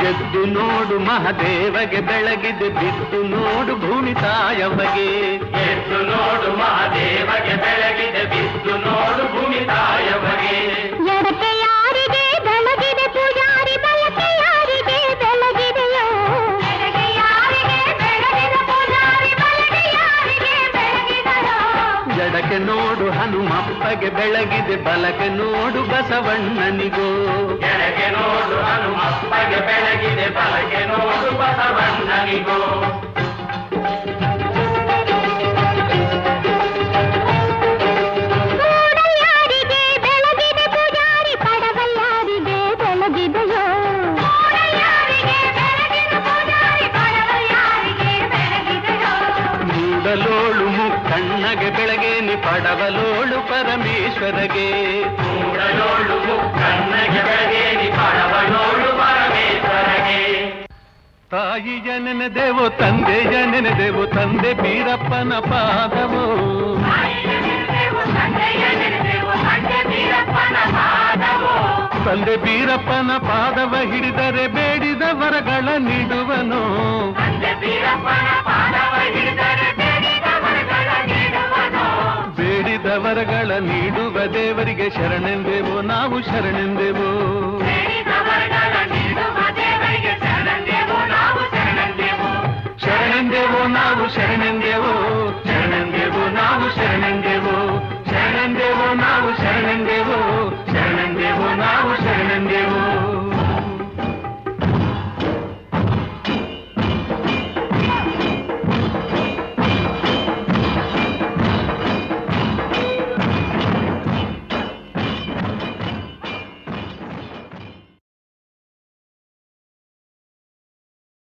ಎದ್ದು ನೋಡು ಮಹಾದೇವಗೆ ಬೆಳಗಿದೆ ಬಿದ್ದು ನೋಡು ಭೂಮಿ ತಾಯವಗೆ ಎದ್ದು ನೋಡು ಮಹಾದೇವಗೆ ಬೆಳಗಿದೆ ಬಿದ್ದು ನೋಡು ಭೂಮಿ ತಾಯವಗೆ ಎಡಕ್ಕೆ ಯಾರಿಗೆ ಬೆಳಗಿದೆ ಪೂಜಾರಿ ಬಲಕ್ಕೆ ಯಾರಿಗೆ ಬೆಳಗಿದೆಯೋ ಎಡಕ್ಕೆ ಯಾರಿಗೆ ಬೆಳಗಿದೆ ಪೂಜಾರಿ ಬಲಕ್ಕೆ ಯಾರಿಗೆ ಬೆಳಗಿದೆಯೋ ಎಡಕ್ಕೆ ನೋಡು ಹನುಮಪ್ಪಗೆ ಬೆಳಗಿದೆ ಬಲಕ್ಕೆ ನೋಡು ಬಸವಣ್ಣನಿಗೋ ಎಡಕ್ಕೆ ನೋಡು ಹನುಮಪ್ಪಗೆ ಬೆಳಗಿದೆ ಬಲಕ್ಕೆ ನೋಡು ಬಸವಣ್ಣನಿಗೋ ಮೂಡಲ್ಯಾರಿಗೆ ಬೆಳಗಿದೆ ಪೂಜಾರಿ ಪಡವಲ್ಯಾರಿಗೆ ಬೆಳಗಿದೆಯೋ ಮೂಡಲ್ಯಾರಿಗೆ ಬೆಳಗಿದೆ ಪೂಜಾರಿ ಪಡವಲ್ಯಾರಿಗೆ ಬೆಳಗಿದೆಯೋ ಮೂಡಲೋಳು ಮುಕ್ಕಣ್ಣಗೆ ಬೆಳಗೇನಿ ಪಡವಲೋಳು ಪರಮೇಶ್ವರಗೆ ಮೂಡಲೋಳು ಮುಕ್ಕಣ್ಣಗೆ ಬೆಳಗೇನಿ ಪಡವಲೋಳು ಪರಮೇಶ್ವರಗೆ ತಾಯಿಯ ನೆನೆದೆವೋ ತಂದೆಯ ನೆನೆದೆವೋ ತಂದೆ ಬೀರಪ್ಪನ ಪಾದವೋ ತಂದೆ ಬೀರಪ್ಪನ ಪಾದವ ಹಿಡಿದರೆ ಬೇಡಿದ ವರಗಳ ನೀಡುವನು ಬೇಡಿದ ವರಗಳ ನೀಡುವ ದೇವರಿಗೆ ಶರಣೆಂದೆವೋ ನಾವು ಶರಣೆಂದೆವೋ ಶರಣೆಂದೆವೋ ನಾವು ಶರಣೆಂದೆವೋ ಶರಣೆಂದೆವೋ ನಾವು ಶರಣೆಂದೆವೋ ಶರಣೆಂದೆವೋ ನಾವು ಶರಣೆಂದೆವೋ